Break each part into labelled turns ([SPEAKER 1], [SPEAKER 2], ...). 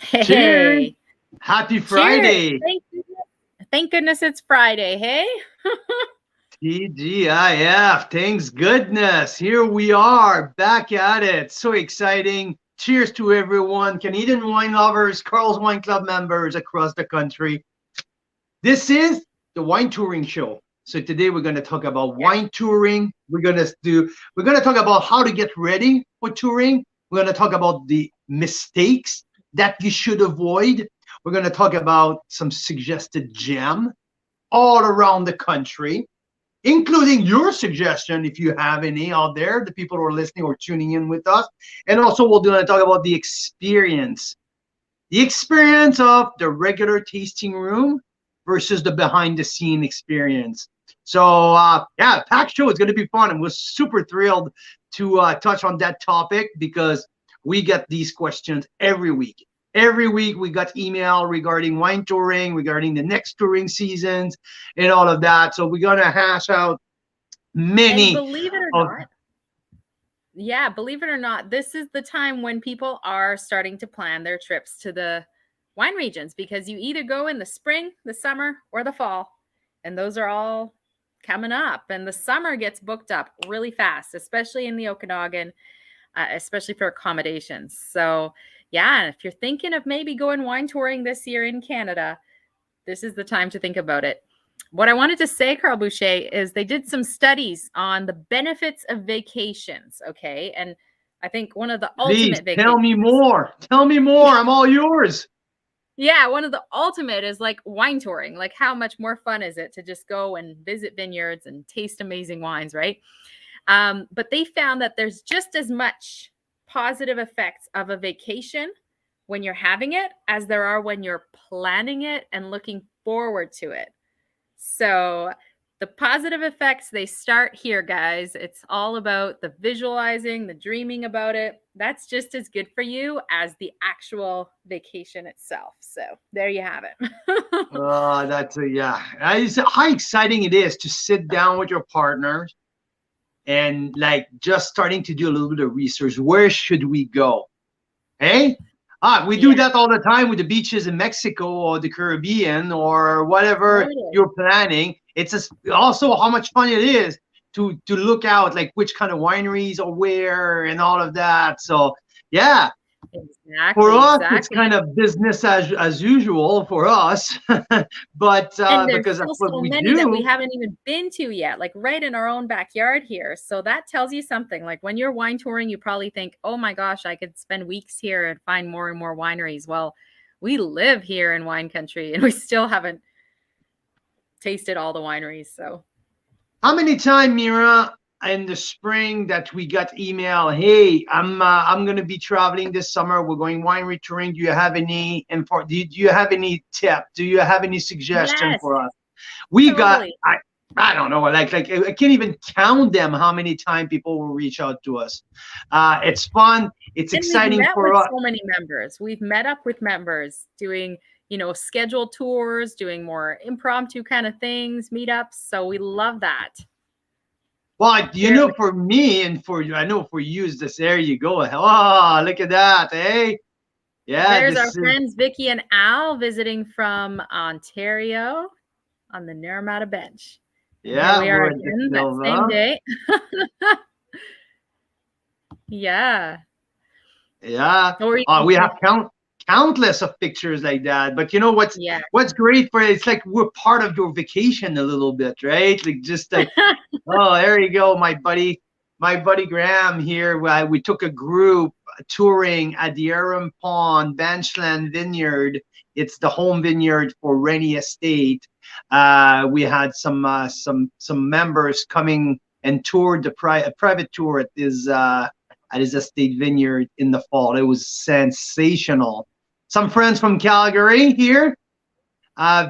[SPEAKER 1] Cheers.
[SPEAKER 2] Hey,
[SPEAKER 1] Happy
[SPEAKER 2] cheers.
[SPEAKER 1] Friday.
[SPEAKER 2] Thank goodness it's Friday. Hey,
[SPEAKER 1] TGIF. Thanks goodness. Here we are back at it. So exciting. Cheers to everyone. Canadian wine lovers, Carl's Wine Club members across the country. This is the Wine Touring Show. So today we're going to talk about wine touring. We're going to talk about how to get ready for touring. We're going to talk about the mistakes that you should avoid. We're going to talk about some suggested gem all around the country, including your suggestion if you have any out there, the people who are listening or tuning in with us. And also we're going to talk about the experience of the regular tasting room versus the behind the scene experience. So yeah, packed show is going to be fun, and we're super thrilled to touch on that topic because we get these questions every week. Every week we got email regarding wine touring, regarding the next touring seasons, and all of that. So we're gonna hash out
[SPEAKER 2] and
[SPEAKER 1] many
[SPEAKER 2] believe it or
[SPEAKER 1] of.
[SPEAKER 2] not, this is the time when people are starting to plan their trips to the wine regions because you either go in the spring, the summer, or the fall, and those are all coming up. And the summer gets booked up really fast, especially in the Okanagan, especially for accommodations. So yeah, if you're thinking of maybe going wine touring this year in Canada, this is the time to think about it. What I wanted to say, Carl Boucher, is they did some studies on the benefits of vacations, okay? And I think one of the
[SPEAKER 1] Please
[SPEAKER 2] ultimate vacations.
[SPEAKER 1] tell me more. Tell me more. I'm all yours.
[SPEAKER 2] Yeah, one of the ultimate is like wine touring. Like, how much more fun is it to just go and visit vineyards and taste amazing wines, right? But they found that there's just as much positive effects of a vacation when you're having it as there are when you're planning it and looking forward to it. So the positive effects, they start here, guys. It's all about the visualizing, the dreaming about it. That's just as good for you as the actual vacation itself. So there you have it.
[SPEAKER 1] That's yeah. How exciting it is to sit down with your partners and like just starting to do a little bit of research. Where should we go? Hey, we do that all the time with the beaches in Mexico or the Caribbean or whatever you're planning. It's also how much fun it is to look out like which kind of wineries are where and all of that. So yeah.
[SPEAKER 2] Exactly.
[SPEAKER 1] For us, it's kind of business as usual for us, but because that's what
[SPEAKER 2] so
[SPEAKER 1] we
[SPEAKER 2] many
[SPEAKER 1] do.
[SPEAKER 2] that we haven't even been to yet, like right in our own backyard here. So that tells you something. Like when you're wine touring, you probably think, "Oh my gosh, I could spend weeks here and find more and more wineries." Well, we live here in wine country, and we still haven't tasted all the wineries. So,
[SPEAKER 1] how many times, Mira, in the spring that we got email, hey, I'm gonna be traveling this summer, we're going winery touring, do you have any info, do you have any tip, do you have any suggestion for us? We
[SPEAKER 2] totally.
[SPEAKER 1] got I don't know, like I can't even count them how many times people will reach out to us. It's fun, it's exciting for us.
[SPEAKER 2] So many members, we've met up with members doing scheduled tours, doing more impromptu kind of things, meetups. So we love that.
[SPEAKER 1] Well, for me and I know for you is this. There you go. Oh, look at that, eh? Yeah.
[SPEAKER 2] There's our friends Vicky and Al visiting from Ontario on the Naramata Bench.
[SPEAKER 1] Yeah,
[SPEAKER 2] we are again that same day. Yeah.
[SPEAKER 1] Yeah. We have countless of pictures like that. But you know what's great for it? It's like we're part of your vacation a little bit, right? Like just like, oh, there you go, my buddy Graham here. We took a group touring at the Aram Pond Benchland Vineyard. It's the home vineyard for Rennie Estate. We had some members coming and toured a private tour at his estate vineyard in the fall. It was sensational. Some friends from Calgary here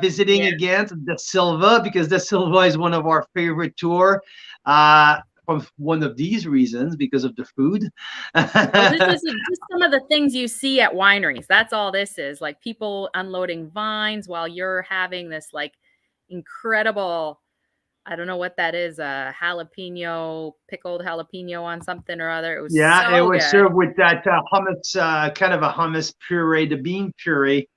[SPEAKER 1] visiting again to De Silva, because De Silva is one of our favorite tour from one of these reasons, because of the food.
[SPEAKER 2] This is just some of the things you see at wineries. That's all this is, like people unloading vines while you're having this like incredible I don't know what that is, a jalapeno, pickled jalapeno on something or other. It was
[SPEAKER 1] Yeah, it
[SPEAKER 2] so
[SPEAKER 1] was
[SPEAKER 2] good.
[SPEAKER 1] served with that hummus, kind of a hummus puree, the bean puree.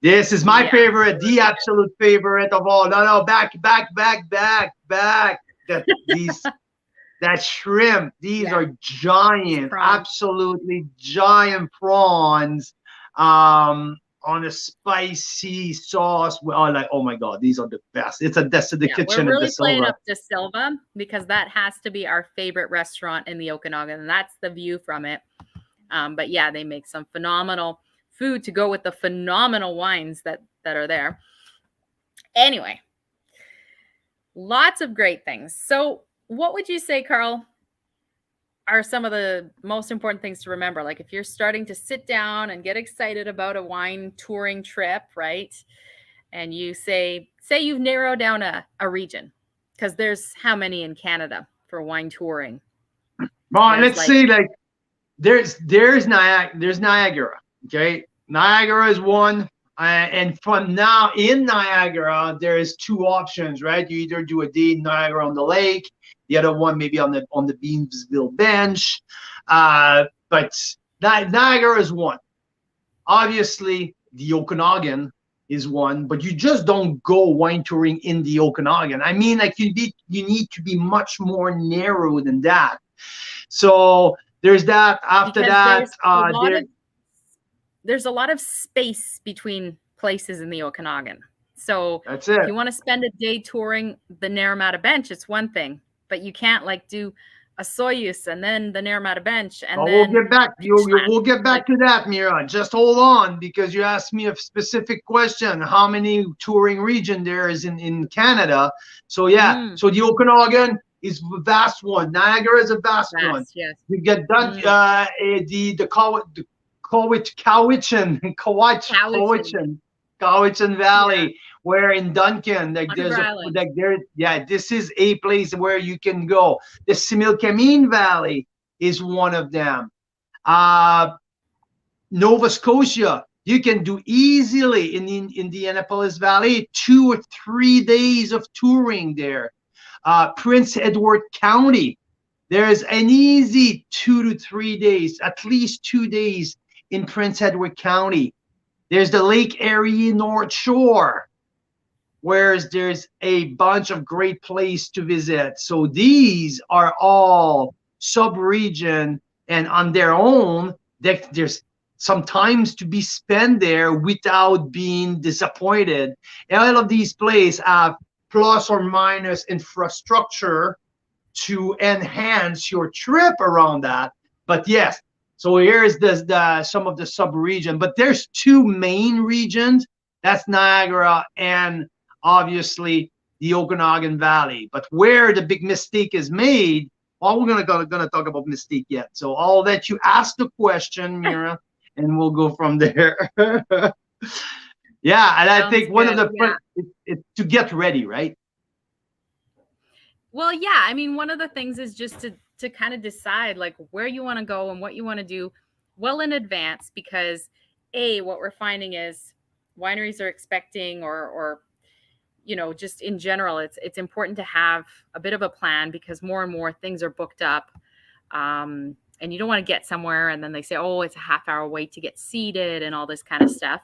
[SPEAKER 1] This is my
[SPEAKER 2] Yeah.
[SPEAKER 1] favorite, the absolute favorite of all. No, no, back. That shrimp, these
[SPEAKER 2] Yeah.
[SPEAKER 1] are giant,
[SPEAKER 2] Prawns.
[SPEAKER 1] absolutely giant prawns, on a spicy sauce. Oh, like, oh my God, these are the best. That's the
[SPEAKER 2] Yeah, we're
[SPEAKER 1] kitchen at the
[SPEAKER 2] really playing
[SPEAKER 1] Silva.
[SPEAKER 2] up to Silva because that has to be our favorite restaurant in the Okanagan, and that's the view from it. But yeah, they make some phenomenal food to go with the phenomenal wines that are there. Anyway, lots of great things. So, what would you say, Carl, are some of the most important things to remember? Like if you're starting to sit down and get excited about a wine touring trip, right? And you say you've narrowed down a region, because there's how many in Canada for wine touring?
[SPEAKER 1] Well,
[SPEAKER 2] There's
[SPEAKER 1] let's
[SPEAKER 2] like,
[SPEAKER 1] see, like there's Niagara. Okay, Niagara is one, and from now in Niagara, there is two options, right? You either do a day in Niagara on the lake, the other one maybe on the Beamsville Bench, but Niagara is one. Obviously, the Okanagan is one, but you just don't go wine touring in the Okanagan. I mean, like you need to be much more narrow than that. So there's that. After
[SPEAKER 2] because
[SPEAKER 1] that,
[SPEAKER 2] there's a lot of space between places in the Okanagan. So
[SPEAKER 1] that's
[SPEAKER 2] if
[SPEAKER 1] it.
[SPEAKER 2] you want to spend a day touring the Naramata Bench, it's one thing, but you can't like do a Soyuz and then the Naramata Bench and
[SPEAKER 1] But we'll
[SPEAKER 2] then
[SPEAKER 1] get back.
[SPEAKER 2] Peachland.
[SPEAKER 1] We'll get
[SPEAKER 2] Like,
[SPEAKER 1] back to that, Mira. Just hold on, because you asked me a specific question: how many touring region there is in Canada? So yeah,
[SPEAKER 2] mm,
[SPEAKER 1] so the Okanagan is a vast one. Niagara is a vast one.
[SPEAKER 2] vast, yes.
[SPEAKER 1] You get that,
[SPEAKER 2] Mm, Cowichan,
[SPEAKER 1] Cowichan
[SPEAKER 2] yeah,
[SPEAKER 1] Valley, where in Duncan, like
[SPEAKER 2] on River
[SPEAKER 1] there's a
[SPEAKER 2] Island.
[SPEAKER 1] like there, yeah, this is a place where you can go. The Similkameen Valley is one of them. Uh, Nova Scotia, you can do easily in the Indianapolis Valley 2 or 3 days of touring there. Prince Edward County, there's an easy 2 to 3 days, at least 2 days in Prince Edward County. There's the Lake Erie North Shore, whereas there's a bunch of great places to visit. So these are all sub-region, and on their own, there's some times to be spent there without being disappointed. And all of these places have plus or minus infrastructure to enhance your trip around that. But yes, so here's the some of the sub-region, but there's two main regions. That's Niagara and obviously the Okanagan Valley. But where the big mistake is made, well, we're gonna talk about mistake yet. So I'll let you ask the question, Mira, and we'll go from there. Yeah, and I
[SPEAKER 2] Sounds
[SPEAKER 1] think one of
[SPEAKER 2] good.
[SPEAKER 1] the
[SPEAKER 2] Yeah.
[SPEAKER 1] it's to get ready, right?
[SPEAKER 2] Well, yeah. I mean, one of the things is just to kind of decide like where you want to go and what you want to do well in advance, because what we're finding is wineries are expecting, or just in general, it's important to have a bit of a plan, because more and more things are booked up. And you don't want to get somewhere and then they say, oh, it's a half-hour wait to get seated and all this kind of stuff.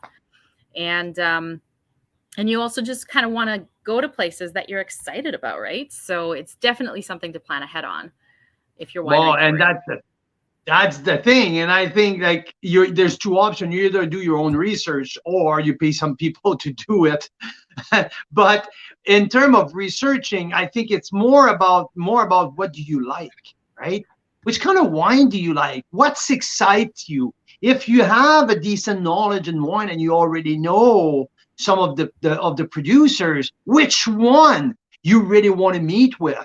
[SPEAKER 2] And you also just kind of want to go to places that you're excited about, right? So it's definitely something to plan ahead on if you're
[SPEAKER 1] Well,
[SPEAKER 2] winery
[SPEAKER 1] and
[SPEAKER 2] touring.
[SPEAKER 1] that's the thing. And I think like there's two options. You either do your own research or you pay some people to do it. But in terms of researching, I think it's more about what do you like, right? Which kind of wine do you like? What excites you? If you have a decent knowledge in wine and you already know some of the producers, which one you really want to meet with?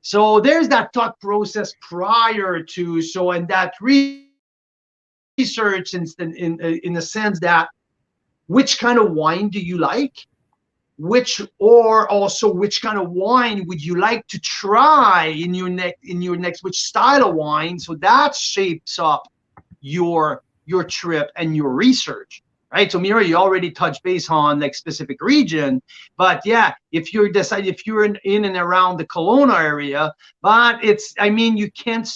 [SPEAKER 1] So there's that thought process prior to, so in that research in the sense that which kind of wine do you like, or also which kind of wine would you like to try in your next, which style of wine. So that shapes up your trip and your research, right? So Mira, you already touched base on like specific region, but yeah, if you're in and around the Kelowna area, but I mean, you can't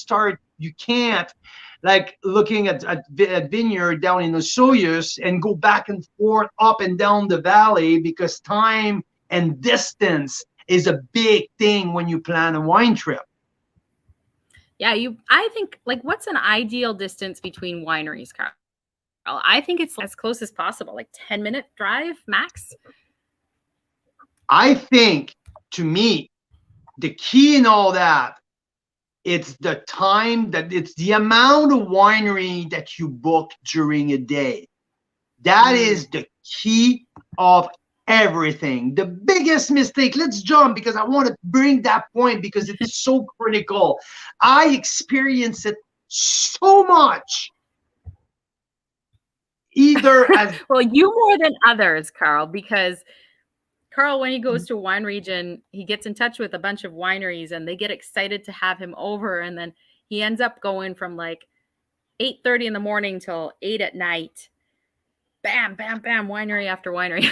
[SPEAKER 1] like looking at vineyard down in Osoyoos and go back and forth up and down the valley, because time and distance is a big thing when you plan a wine trip.
[SPEAKER 2] Yeah, I think, like, what's an ideal distance between wineries, Carl? I think it's as close as possible, like 10-minute drive max.
[SPEAKER 1] I think, to me, the key in all that, it's the amount of winery that you book during a day. That is the key of everything. The biggest mistake, let's jump, because I want to bring that point because it's so critical. I experience it so much. Either as
[SPEAKER 2] well, you more than others, Carl, because Carl, when he goes to a wine region, he gets in touch with a bunch of wineries and they get excited to have him over. And then he ends up going from like 8:30 in the morning till 8 at night. Bam, bam, bam, winery after winery.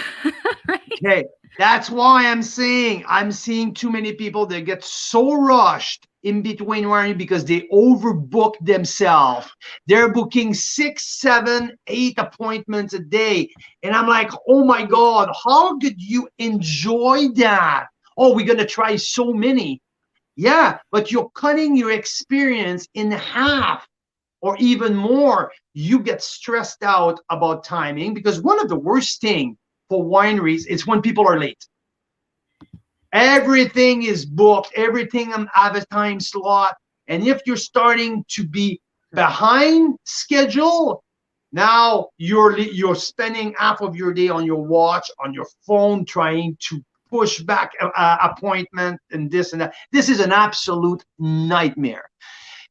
[SPEAKER 2] Right?
[SPEAKER 1] Okay, that's why I'm seeing too many people that get so rushed in between winery because they overbook themselves. They're booking 6, 7, 8 appointments a day. And I'm like, oh my God, how did you enjoy that? Oh, we're going to try so many. Yeah, but you're cutting your experience in half or even more. You get stressed out about timing, because one of the worst things for wineries is when people are late. Everything is booked, everything have a time slot, and if you're starting to be behind schedule, now you're spending half of your day on your watch, on your phone, trying to push back appointment and this and that. This is an absolute nightmare.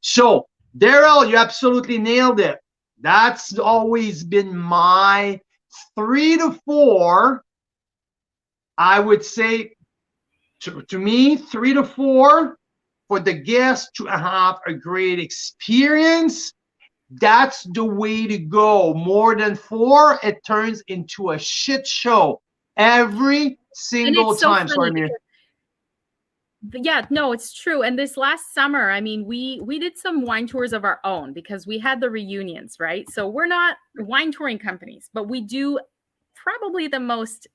[SPEAKER 1] So Daryl, you absolutely nailed it. That's always been my 3 to 4. I would say, to me, 3 to 4 for the guests to have a great experience. That's the way to go. More than 4, it turns into a shit show every single time. Sorry, Mir.
[SPEAKER 2] Yeah, no, it's true. And this last summer, I mean, we did some wine tours of our own because we had the reunions, right? So we're not wine touring companies, but we do probably the most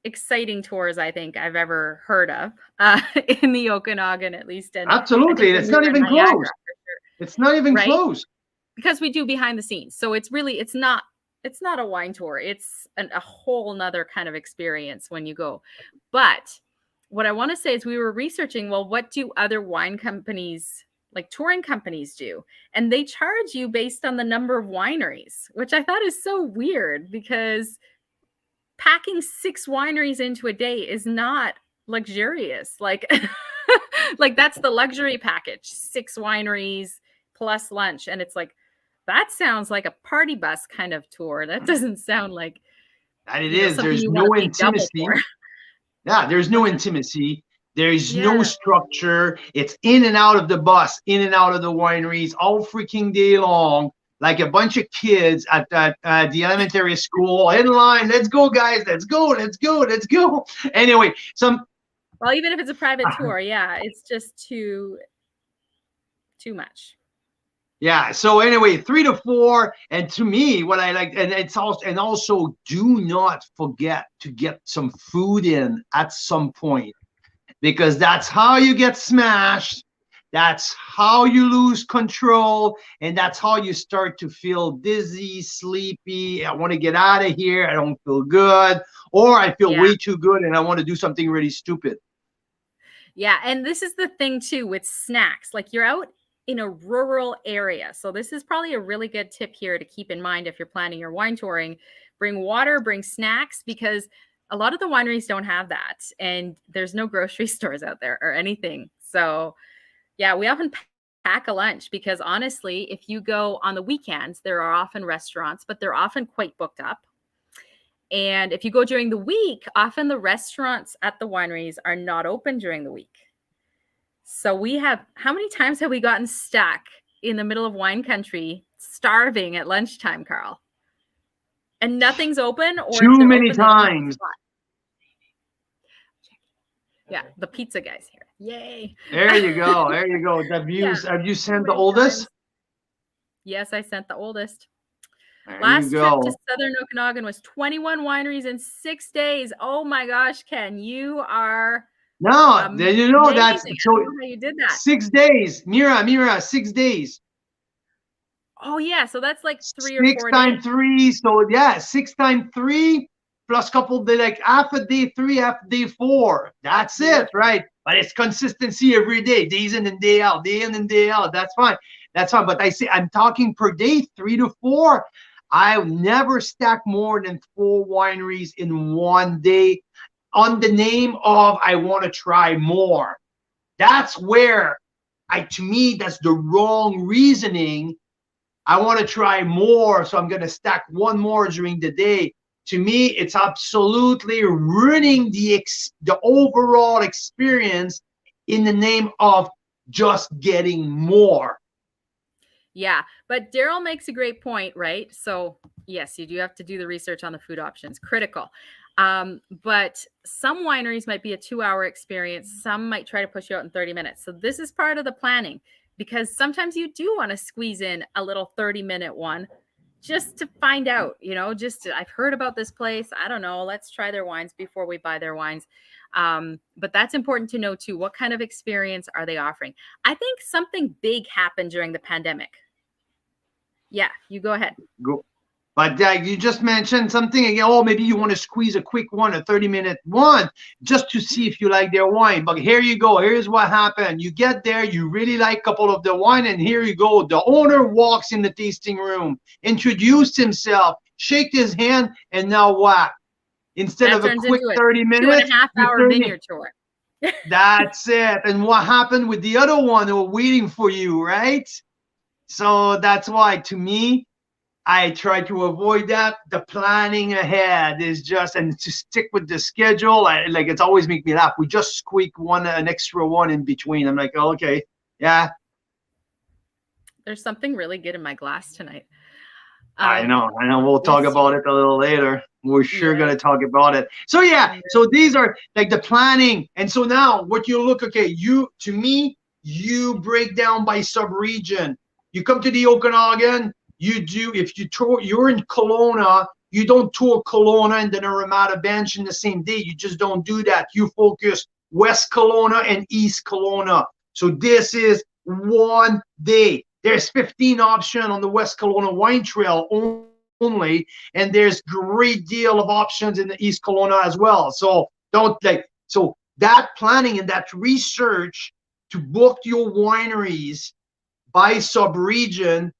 [SPEAKER 2] exciting tours I think I've ever heard of in the Okanagan, at least. And
[SPEAKER 1] absolutely, it's not even close. Sure. It's not even close,
[SPEAKER 2] because we do behind the scenes. So it's not a wine tour. It's a whole nother kind of experience when you go. But what I want to say is, we were researching, well, what do other wine companies, like touring companies, do? And they charge you based on the number of wineries, which I thought is so weird, because packing 6 wineries into a day is not luxurious. Like, like that's the luxury package, 6 wineries plus lunch. And it's like, that sounds like a party bus kind of tour. That doesn't sound like
[SPEAKER 1] that it is. There's no intimacy. Yeah, there's no intimacy. There's no structure. It's in and out of the bus, in and out of the wineries all freaking day long, like a bunch of kids at the elementary school in line. Let's go, guys. Let's go. Let's go. Let's go. Anyway,
[SPEAKER 2] well, even if it's a private tour, yeah, it's just too much.
[SPEAKER 1] Yeah. So anyway, 3 to 4, and to me, what I like, and also do not forget to get some food in at some point, because that's how you get smashed. That's how you lose control, and that's how you start to feel dizzy, sleepy. I want to get out of here. I don't feel good, or I feel way too good, and I want to do something really stupid.
[SPEAKER 2] Yeah, and this is the thing too with snacks. Like, you're out in a rural area. So this is probably a really good tip here to keep in mind if you're planning your wine touring. Bring water, bring snacks, because a lot of the wineries don't have that. And there's no grocery stores out there or anything. So yeah, we often pack a lunch, because honestly, if you go on the weekends, there are often restaurants, but they're often quite booked up. And if you go during the week, often the restaurants at the wineries are not open during the week. So how many times have we gotten stuck in the middle of wine country, starving at lunchtime, Carl? And nothing's open, or if
[SPEAKER 1] Too
[SPEAKER 2] they're
[SPEAKER 1] many
[SPEAKER 2] open, they don't have a
[SPEAKER 1] times.
[SPEAKER 2] spot. Yeah, the pizza guy's here. Yay.
[SPEAKER 1] There you go. There you go.
[SPEAKER 2] Yeah,
[SPEAKER 1] Have you
[SPEAKER 2] too
[SPEAKER 1] sent the
[SPEAKER 2] many
[SPEAKER 1] oldest?
[SPEAKER 2] times. Yes, I sent the oldest.
[SPEAKER 1] There you
[SPEAKER 2] Last trip to
[SPEAKER 1] go.
[SPEAKER 2] Southern Okanagan was 21 wineries in 6 days. Oh my gosh, Ken, you are
[SPEAKER 1] No, then you know
[SPEAKER 2] amazing.
[SPEAKER 1] that's
[SPEAKER 2] I
[SPEAKER 1] so
[SPEAKER 2] don't know how you did that.
[SPEAKER 1] 6 days. Mira, 6 days.
[SPEAKER 2] Oh yeah, so that's like 3 or
[SPEAKER 1] 6
[SPEAKER 2] 4
[SPEAKER 1] times
[SPEAKER 2] days.
[SPEAKER 1] 3. So yeah, 6 times 3 plus couple day, like half a day 3, half a day 4. That's it,
[SPEAKER 2] Beautiful.
[SPEAKER 1] right? But it's consistency every day, days in and day out, day in and day out. That's fine. That's fine. But I say I'm talking per day, 3 to 4. I never stack more than 4 wineries in one day on the name of I want to try more. That's where to me, that's the wrong reasoning. I want to try more, so I'm going to stack one more during the day. To me, it's absolutely ruining the overall experience in the name of just getting more.
[SPEAKER 2] Yeah, but Daryl makes a great point, right? So, yes, you do have to do the research on the food options, critical. But some wineries might be a 2-hour experience. Some might try to push you out in 30 minutes. So, this is part of the planning, because sometimes you do want to squeeze in a little 30-minute one just to find out, I've heard about this place. I don't know. Let's try their wines before we buy their wines. But that's important to know too. What kind of experience are they offering? I think something big happened during the pandemic. Yeah, you go ahead.
[SPEAKER 1] Go. But you just mentioned something again. Oh, maybe you want to squeeze a quick one, a 30-minute one, just to see if you like their wine. But here you go. Here's what happened. You get there, you really like a couple of the wine, and here you go. The owner walks in the tasting room, introduced himself, shake his hand, and now what? Instead
[SPEAKER 2] That
[SPEAKER 1] of a
[SPEAKER 2] turns
[SPEAKER 1] quick
[SPEAKER 2] into a
[SPEAKER 1] 30 minutes,
[SPEAKER 2] 2.5-hour vineyard tour.
[SPEAKER 1] that's it. And what happened with the other one who were waiting for you, right? So that's why, to me, I try to avoid that. The planning ahead is just, and to stick with the schedule. Like it's always make me laugh. We just squeak an extra one in between. I'm like, oh, okay, yeah.
[SPEAKER 2] There's something really good in my glass tonight.
[SPEAKER 1] I know. We'll talk
[SPEAKER 2] Yes,
[SPEAKER 1] about it a little later. We're sure
[SPEAKER 2] yes.
[SPEAKER 1] going to talk about it. So yeah, so these are like the planning. And so now what you look, okay, to me, you break down by sub-region. You come to the Okanagan, if you're in Kelowna, you don't tour Kelowna and then a Ramada Bench in the same day. You just don't do that. You focus West Kelowna and East Kelowna. So this is one day. There's 15 options on the West Kelowna Wine Trail only, and there's great deal of options in the East Kelowna as well. So so that planning and that research to book your wineries by sub-region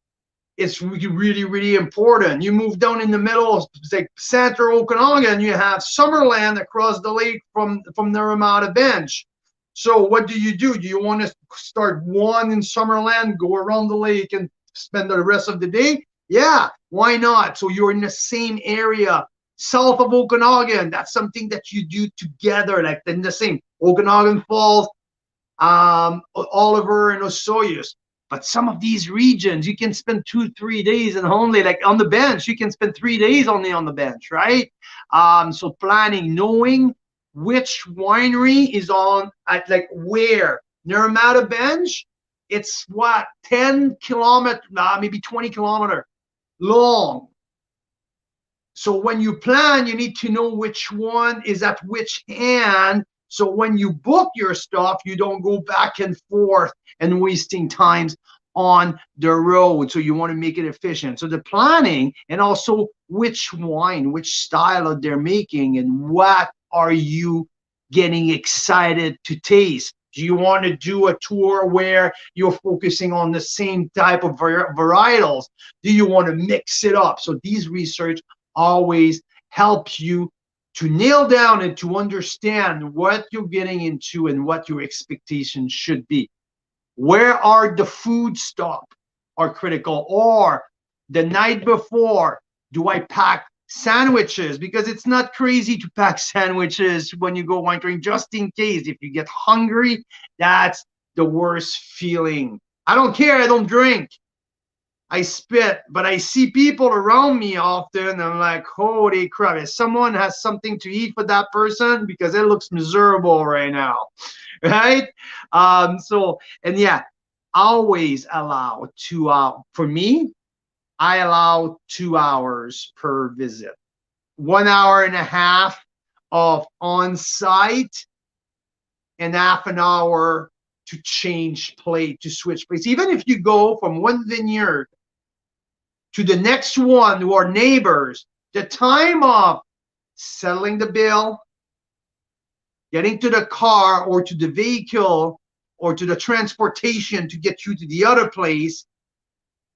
[SPEAKER 1] is really, really important. You move down in the middle of like Center Okanagan, you have Summerland across the lake from the Ramada Bench. So what do? Do you want to start one in Summerland, go around the lake and spend the rest of the day? Yeah, why not? So you're in the same area, south of Okanagan. That's something that you do together, like in the same Okanagan Falls, Oliver and Osoyoos. But some of these regions, you can spend 2-3 days and only like on the bench. You can spend 3 days only on the bench, right? So planning, knowing which winery is on at like where. Naramata Bench, it's what, 10 kilometer, maybe 20 kilometer long. So when you plan, you need to know which one is at which hand. So when you book your stuff, you don't go back and forth and wasting times on the road. So you want to make it efficient. So the planning, and also which wine, which style they're making, and what are you getting excited to taste? Do you want to do a tour where you're focusing on the same type of varietals? Do you want to mix it up? So these research always helps you to nail down and to understand what you're getting into and what your expectations should be. Where are the food stop are critical, or the night before, do I pack sandwiches? Because it's not crazy to pack sandwiches when you go wine drinking, just in case if you get hungry. That's the worst feeling. I don't care, I don't drink. I spit, but I see people around me often. And I'm like, holy crap! If someone has something to eat for that person, because it looks miserable right now, right? So, and yeah, always allow 2 hours. For me, I allow 2 hours per visit. 1 hour and a half of on site and half an hour to change plate, to switch plates. Even if you go from one vineyard to the next one who are neighbors, the time of settling the bill, getting to the car or to the vehicle or to the transportation to get you to the other place,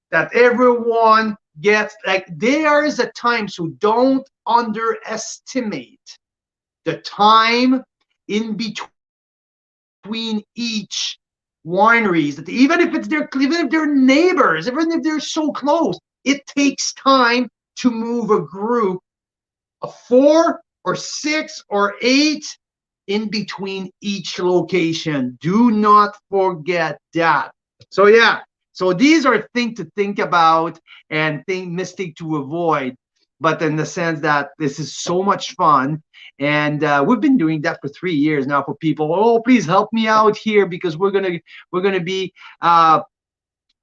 [SPEAKER 1] that everyone gets, like, there is a time. So don't underestimate the time in between each wineries, that even if they're neighbors, even if they're so close, it takes time to move a group of 4 or 6 or 8 in between each location. Do not forget that. So yeah, so these are things to think about and mistake to avoid, but in the sense that this is so much fun. And we've been doing that for 3 years now for people. Oh, please help me out here, because we're gonna be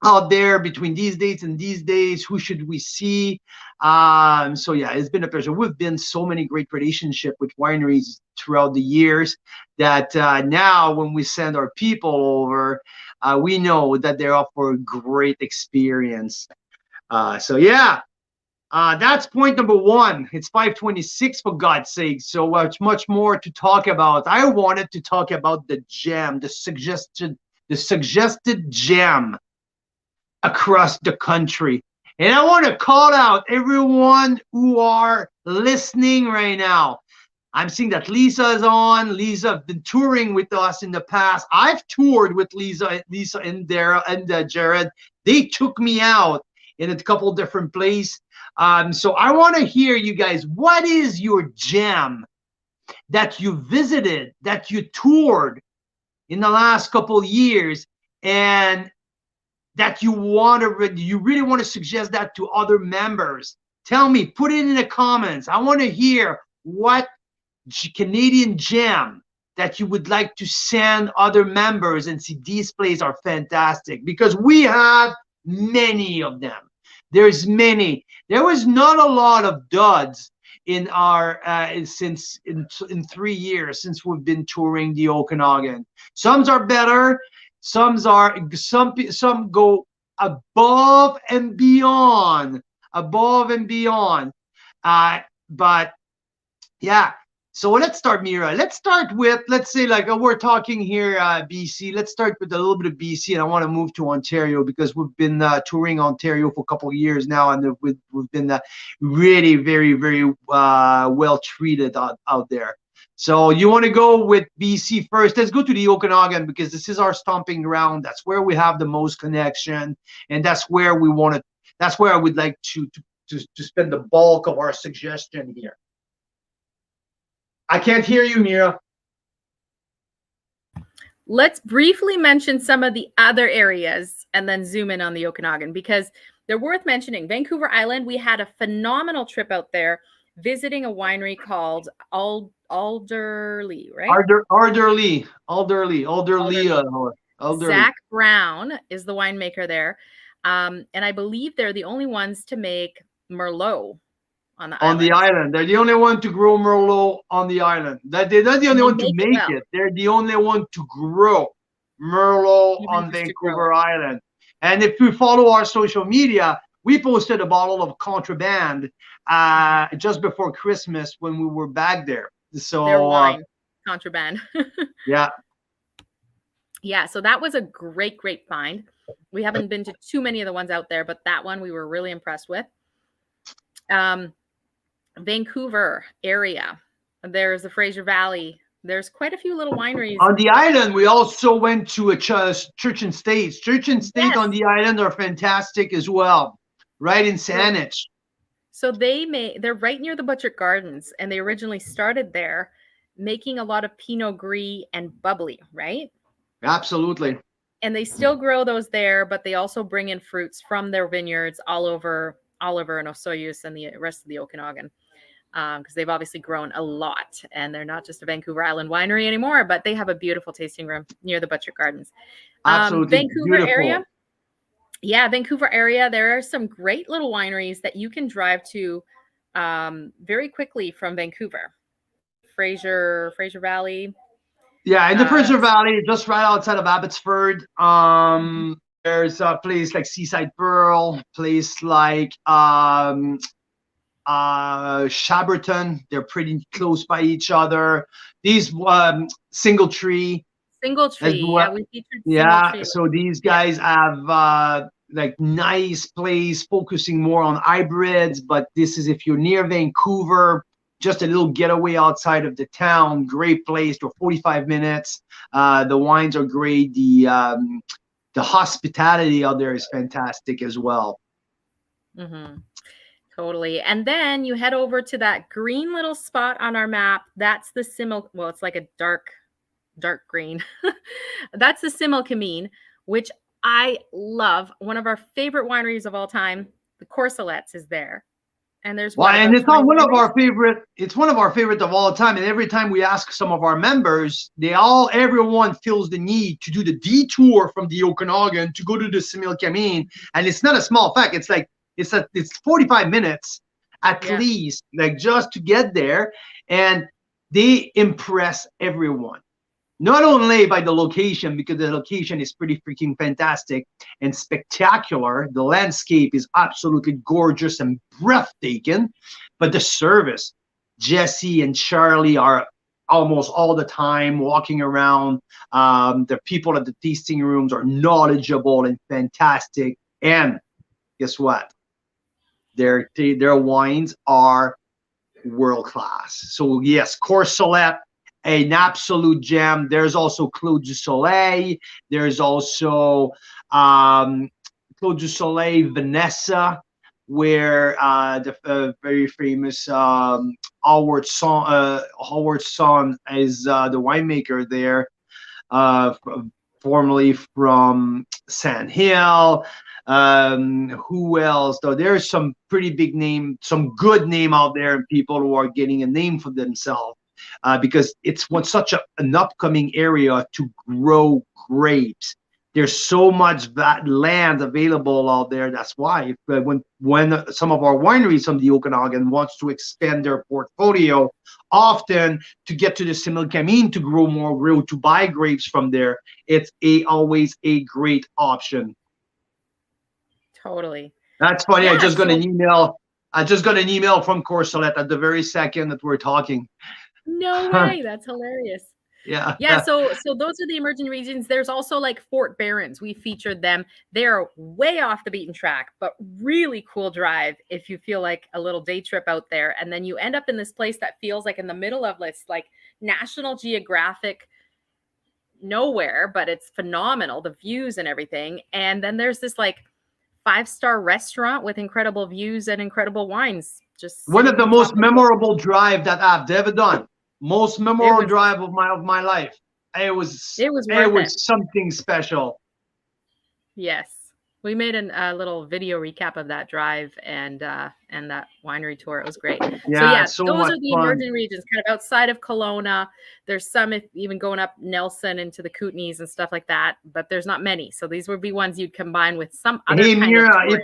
[SPEAKER 1] out there between these dates and these days. Who should we see? So yeah, it's been a pleasure. We've been so many great relationship with wineries throughout the years that now when we send our people over, we know that they're up for a great experience. So yeah, that's point number one. It's 5:26, for God's sake. So much more to talk about. I wanted to talk about the gem, the suggested gem across the country. And I want to call out everyone who are listening right now. I'm seeing that Lisa is on. Lisa has been touring with us in the past. I've toured with Lisa and Dara and Jared. They took me out in a couple different places. So I want to hear you guys. What is your gem that you visited, that you toured in the last couple of years, and that you really want to suggest that to other members? Tell me, put it in the comments. I want to hear what Canadian gem that you would like to send other members and see. These plays are fantastic, because we have many of them. There's many. There was not a lot of duds in our since in 3 years since we've been touring the Okanagan. Some are better, some go above and beyond, but yeah. So let's start, Mira. Let's start with, let's say, like, we're talking here, BC. Let's start with a little bit of BC, and I want to move to Ontario, because we've been touring Ontario for a couple of years now, and we've been really very, very well treated out there. So you want to go with BC first? Let's go to the Okanagan, because this is our stomping ground. That's where we have the most connection, and that's where we want to. That's where I would like to spend the bulk of our suggestion here. I can't hear you, Mira.
[SPEAKER 2] Let's briefly mention some of the other areas and then zoom in on the Okanagan, because they're worth mentioning. Vancouver Island, we had a phenomenal trip out there visiting a winery called Alderley, right?
[SPEAKER 1] Alderley.
[SPEAKER 2] Zach Brown is the winemaker there. And I believe they're the only ones to make Merlot on the island.
[SPEAKER 1] They're the only one to grow Merlot on the island. They're not the only one to make it. They're the only one to grow Merlot on Vancouver Island. And if you follow our social media, we posted a bottle of Contraband just before Christmas when we were back there. So
[SPEAKER 2] their wine, Contraband.
[SPEAKER 1] Yeah.
[SPEAKER 2] Yeah, so that was a great find. We haven't been to too many of the ones out there, but that one we were really impressed with. Vancouver area, there's the Fraser Valley. There's quite a few little wineries
[SPEAKER 1] on the island. We also went to a Church and State. Church and State, yes, on the island are fantastic as well, right in Saanich.
[SPEAKER 2] So they're right near the Butchert Gardens, and they originally started there making a lot of Pinot Gris and bubbly, right?
[SPEAKER 1] Absolutely.
[SPEAKER 2] and they still grow those there, but they also bring in fruits from their vineyards all over in Osoyoos and the rest of the Okanagan, because they've obviously grown a lot, and they're not just a Vancouver Island winery anymore, but they have a beautiful tasting room near the Butcher Gardens.
[SPEAKER 1] Absolutely
[SPEAKER 2] Vancouver area.
[SPEAKER 1] beautiful.
[SPEAKER 2] Yeah, Vancouver area. There are some great little wineries that you can drive to very quickly from Vancouver. Fraser Valley.
[SPEAKER 1] Yeah, in the
[SPEAKER 2] Uh,
[SPEAKER 1] Fraser Valley, just right outside of Abbotsford, there's a place like Seaside Pearl, place like Shaberton. They're pretty close by each other. These Single Tree
[SPEAKER 2] Single
[SPEAKER 1] as
[SPEAKER 2] Tree. Yeah,
[SPEAKER 1] well.
[SPEAKER 2] we featured Single
[SPEAKER 1] Yeah,
[SPEAKER 2] Tree.
[SPEAKER 1] so these
[SPEAKER 2] Yeah.
[SPEAKER 1] guys have like nice place focusing more on hybrids, but this is if you're near Vancouver, just a little getaway outside of the town. Great place for 45 minutes. The wines are great. The hospitality out there is fantastic as well.
[SPEAKER 2] Mm-hmm. Totally. And then you head over to that green little spot on our map. That's the well, it's like a dark green. That's the Similkameen, which I love. One of our favorite wineries of all time, the Corsolettes, is there. And there's
[SPEAKER 1] Well,
[SPEAKER 2] what,
[SPEAKER 1] and
[SPEAKER 2] about
[SPEAKER 1] it's
[SPEAKER 2] 20
[SPEAKER 1] not one of
[SPEAKER 2] wineries?
[SPEAKER 1] our favorite. It's one of our favorite of all time. And every time we ask some of our members, everyone feels the need to do the detour from the Okanagan to go to the Similkameen. And it's not a small fact. It's like it's 45 minutes at
[SPEAKER 2] Yeah.
[SPEAKER 1] least, like just to get there. And they impress everyone. Not only by the location, because the location is pretty freaking fantastic and spectacular. The landscape is absolutely gorgeous and breathtaking, but the service. Jesse and Charlie are almost all the time walking around. The people at the tasting rooms are knowledgeable and fantastic. And guess what? Their wines are world class. So yes, Corsolette, an absolute gem. There's also Clos du Soleil. There's also Clos du Soleil Vanessa, where the very famous Howard Son is the winemaker there, uh, formerly from Sand Hill. Who else? Though there's some pretty big name, some good name out there, and people who are getting a name for themselves because it's such an upcoming area to grow grapes. There's so much land available out there. That's why when some of our wineries from the Okanagan wants to expand their portfolio, often to get to the Similkameen to grow more grow to buy grapes from there, it's always a great option.
[SPEAKER 2] Totally.
[SPEAKER 1] That's funny.
[SPEAKER 2] Yeah,
[SPEAKER 1] I just got an email. I just got an email from Corsolette at the very second that we're talking.
[SPEAKER 2] No way. That's hilarious.
[SPEAKER 1] Yeah.
[SPEAKER 2] Yeah, so those are the emerging regions. There's also like Fort Barons. We featured them. They're way off the beaten track, but really cool drive if you feel like a little day trip out there. And then you end up in this place that feels like in the middle of this like National Geographic nowhere, but it's phenomenal, the views and everything. And then there's this like 5-star restaurant with incredible views and incredible wines. Just
[SPEAKER 1] one of the most
[SPEAKER 2] of
[SPEAKER 1] memorable drive that I've ever done. Most memorable drive of my life. It was something special.
[SPEAKER 2] Yes, we made a little video recap of that drive and that winery tour. It was great.
[SPEAKER 1] Yeah,
[SPEAKER 2] so those are the emerging regions, kind of outside of Kelowna. There's some even going up Nelson into the Kootenays and stuff like that, but there's not many. So these would be ones you'd combine with some other
[SPEAKER 1] kind
[SPEAKER 2] Mira,
[SPEAKER 1] of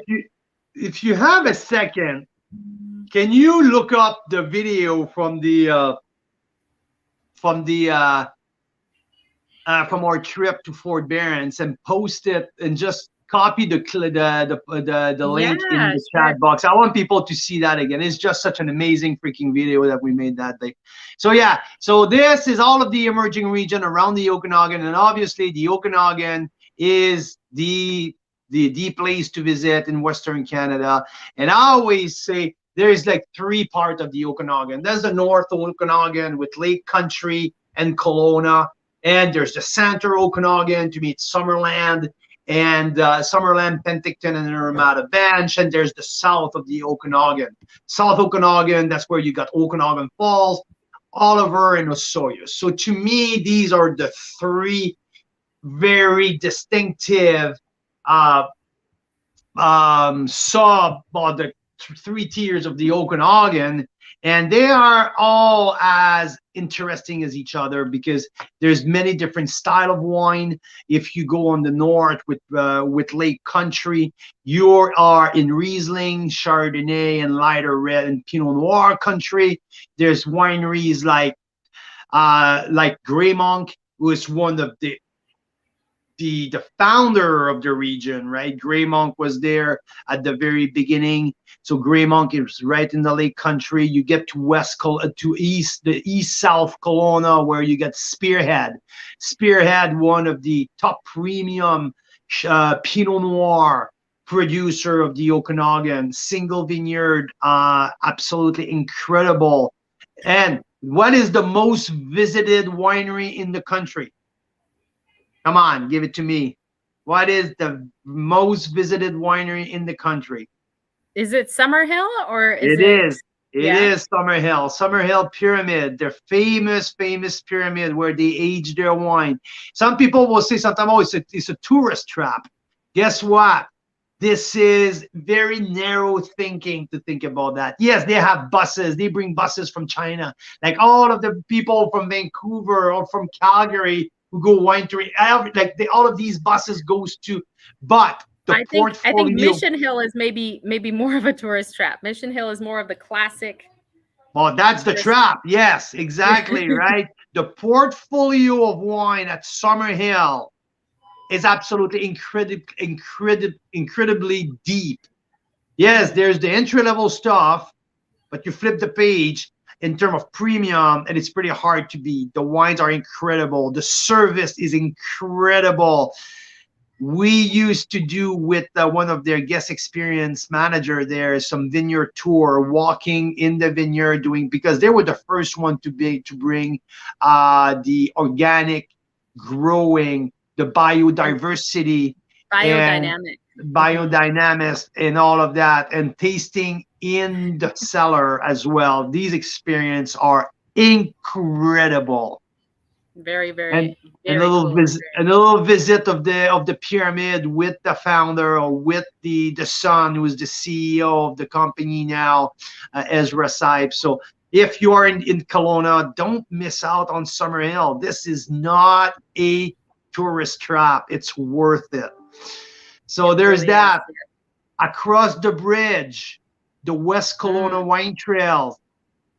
[SPEAKER 1] if you have a second, can you look up the video from our trip to Fort Barons and post it and just copy the link in the chat box. I want people to see that again. It's just such an amazing freaking video that we made that day. So yeah, so this is all of the emerging region around the Okanagan, and obviously the Okanagan is the place to visit in Western Canada. And I always say there's like 3 parts of the Okanagan. There's the North Okanagan with Lake Country and Kelowna, and there's the Center Okanagan to meet Summerland and Summerland, Penticton, and Armada Bench, and there's the south of the Okanagan. South Okanagan, that's where you got Okanagan Falls, Oliver, and Osoyoos. So to me, these are the 3 very distinctive uh, saw about the three tiers of the Okanagan, and they are all as interesting as each other because there's many different style of wine. If you go on the north with Lake Country, you are in Riesling, Chardonnay, and lighter red and Pinot Noir country. There's wineries like Grey Monk, who is one of the founder of the region, right? Grey Monk was there at the very beginning. So Grey Monk is right in the Lake Country. You get to the east south Kelowna, where you get Spearhead. Spearhead, one of the top premium Pinot Noir producer of the Okanagan, single vineyard, absolutely incredible. And what is the most visited winery in the country? Come on, give it to me. What is the most visited winery in the country?
[SPEAKER 2] Is it Summerhill or is
[SPEAKER 1] It
[SPEAKER 2] it?
[SPEAKER 1] is. It
[SPEAKER 2] Yeah.
[SPEAKER 1] is Summerhill. Summerhill Pyramid, their famous pyramid where they age their wine. Some people will say sometimes, oh, it's a tourist trap. Guess what? This is very narrow thinking to think about that. Yes, they have buses. They bring buses from China. Like all of the people from Vancouver or from Calgary who go wine touring, all of these buses goes to, but the
[SPEAKER 2] I think
[SPEAKER 1] portfolio.
[SPEAKER 2] Mission Hill is maybe more of a tourist trap. Mission Hill is more of the classic.
[SPEAKER 1] Well, that's the trap. Yes, exactly, right? The portfolio of wine at Summerhill is absolutely incredibly deep. Yes, there's the entry level stuff, but you flip the page in terms of premium, and it's pretty hard to beat. The wines are incredible. The service is incredible. We used to do with one of their guest experience manager there some vineyard tour, walking in the vineyard, doing, because they were the first one to bring the organic growing, the biodiversity and biodynamics and all of that, and tasting in the cellar as well. These experiences are incredible.
[SPEAKER 2] Very,
[SPEAKER 1] and
[SPEAKER 2] very,
[SPEAKER 1] and
[SPEAKER 2] very cool.
[SPEAKER 1] a little visit of the pyramid with the founder or with the son who is the CEO of the company now, Ezra Saib. So if you are in Kelowna, don't miss out on Summerhill. This is not a tourist trap. It's worth it. So there's
[SPEAKER 2] really
[SPEAKER 1] that. Across the bridge, the West Kelowna Wine Trail.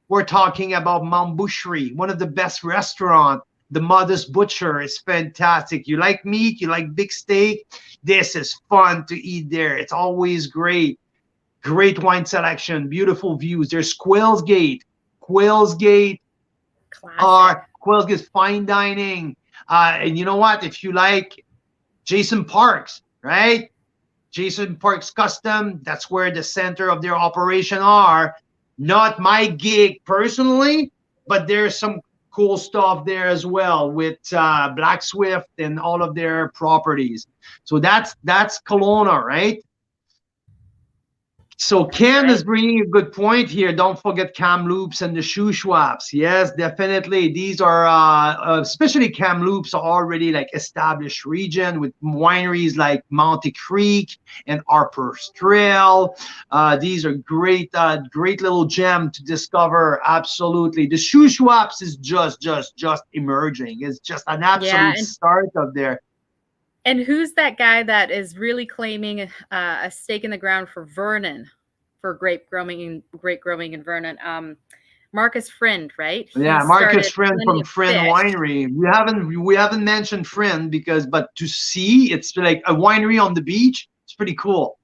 [SPEAKER 1] We're talking about Mount Boucherie, one of the best restaurants. The Modest Butcher is fantastic. You like meat, you like big steak, this is fun to eat there. It's always great. Great wine selection, beautiful views. There's Quail's Gate. Quail's Gate fine dining. And you know what? If you like Jason Parks, right? Jason Parks Custom, that's where the center of their operation are. Not my gig personally, but there's some cool stuff there as well with Black Swift and all of their properties. So that's Kelowna, right? So Ken is bringing a good point here. Don't forget Kamloops and the Shuswaps. Yes, definitely. These are, especially Kamloops, are already like established region with wineries like Monte Creek and Harper's Trail. These are great little gem to discover. Absolutely. The Shuswaps is just emerging. It's just an absolute start up there.
[SPEAKER 2] And who's that guy that is really claiming a stake in the ground for Vernon, for grape growing in Vernon? Marcus Friend, right?
[SPEAKER 1] Yeah, Marcus Friend from Friend Winery. We haven't mentioned Friend but to see it's like a winery on the beach. It's pretty cool.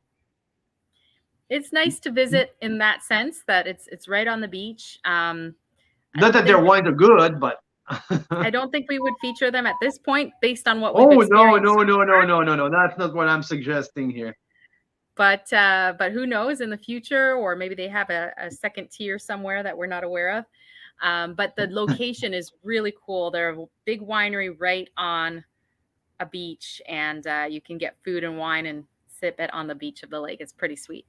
[SPEAKER 2] It's nice to visit in that sense that it's right on the beach.
[SPEAKER 1] Not that their wines are good, but
[SPEAKER 2] I don't think we would feature them at this point based on what
[SPEAKER 1] we've
[SPEAKER 2] experienced.
[SPEAKER 1] No. That's not what I'm suggesting here.
[SPEAKER 2] But who knows in the future, or maybe they have a second tier somewhere that we're not aware of. But the location is really cool. They're a big winery right on a beach, and you can get food and wine and sip it on the beach of the lake. It's pretty sweet.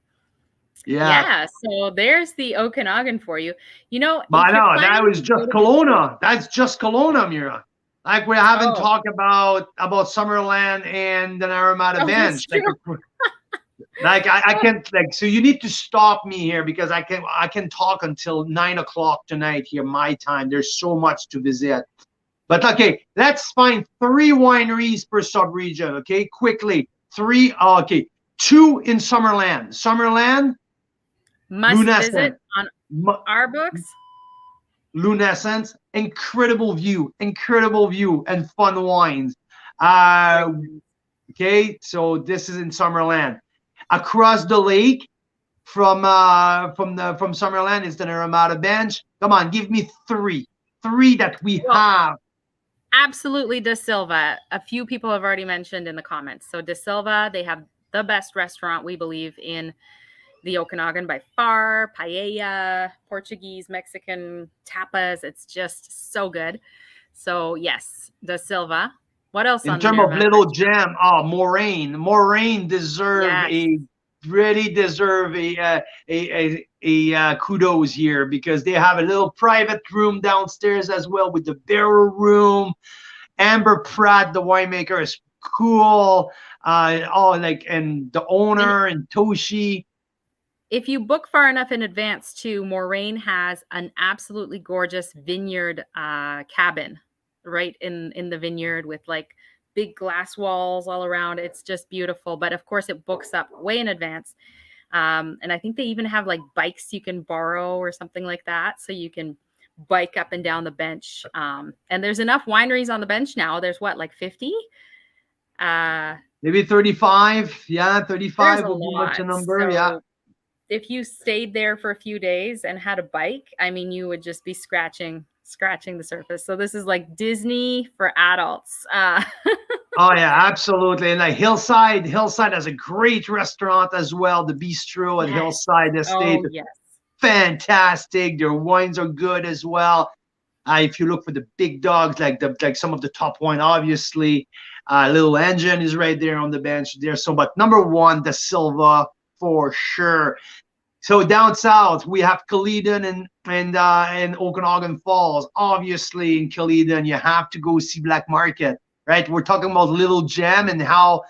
[SPEAKER 2] Yeah. So there's the Okanagan for you. You know,
[SPEAKER 1] but no, that was just Kelowna. That's just Kelowna, Mira. Like we haven't
[SPEAKER 2] Oh,
[SPEAKER 1] talked about Summerland and the Naramata
[SPEAKER 2] oh, that's
[SPEAKER 1] Bench.
[SPEAKER 2] true.
[SPEAKER 1] Like I can't like so you need to stop me here because I can talk until 9 o'clock tonight here my time. There's so much to visit. But okay, let's find 3 wineries per sub-region. Okay, quickly. Three. Okay, two in Summerland. Summerland,
[SPEAKER 2] Must
[SPEAKER 1] Lunescent.
[SPEAKER 2] visit on our books.
[SPEAKER 1] Lunescence, incredible view, and fun wines.
[SPEAKER 2] Great.
[SPEAKER 1] Uh, okay, so this is in Summerland. Across the lake from Summerland is the Naramata Bench. Come on, give me three that we
[SPEAKER 2] Well,
[SPEAKER 1] have.
[SPEAKER 2] absolutely, De Silva. A few people have already mentioned in the comments. So De Silva, they have the best restaurant, we believe, in the Okanagan by far. Paella, Portuguese, Mexican, tapas. It's just so good. So yes, De Silva. What else
[SPEAKER 1] In
[SPEAKER 2] on the
[SPEAKER 1] terms of
[SPEAKER 2] Naramata
[SPEAKER 1] little
[SPEAKER 2] Bench?
[SPEAKER 1] gem, oh, Moraine deserve
[SPEAKER 2] Yes.
[SPEAKER 1] a really deserve a kudos here because they have a little private room downstairs as well with the barrel room. Amber Pratt, the winemaker, is cool. And the
[SPEAKER 2] And
[SPEAKER 1] owner and Toshi.
[SPEAKER 2] if you book far enough in advance too, Moraine has an absolutely gorgeous vineyard cabin right in the vineyard with like big glass walls all around. It's just beautiful. But of course, it books up way in advance. And I think they even have like bikes you can borrow or something like that. So you can bike up and down the bench. And there's enough wineries on the bench now. There's what, like 50?
[SPEAKER 1] Maybe 35. Yeah,
[SPEAKER 2] There's
[SPEAKER 1] 35
[SPEAKER 2] a
[SPEAKER 1] would be much a
[SPEAKER 2] lot.
[SPEAKER 1] number. Yeah.
[SPEAKER 2] So if you stayed there for a few days and had a bike, I mean, you would just be scratching the surface. So this is like Disney for adults.
[SPEAKER 1] Oh yeah, absolutely. And like Hillside has a great restaurant as well. The bistro at
[SPEAKER 2] Yes.
[SPEAKER 1] Hillside Estate,
[SPEAKER 2] Oh, yes.
[SPEAKER 1] fantastic. Their wines are good as well. If you look for the big dogs, like some of the top wine, obviously, Little Engine is right there on the bench there. So, but number one, the Silva for sure. So down south we have Caledon and Okanagan Falls. Obviously, in Caledon you have to go see Black Market, right? We're talking about Little Gem and how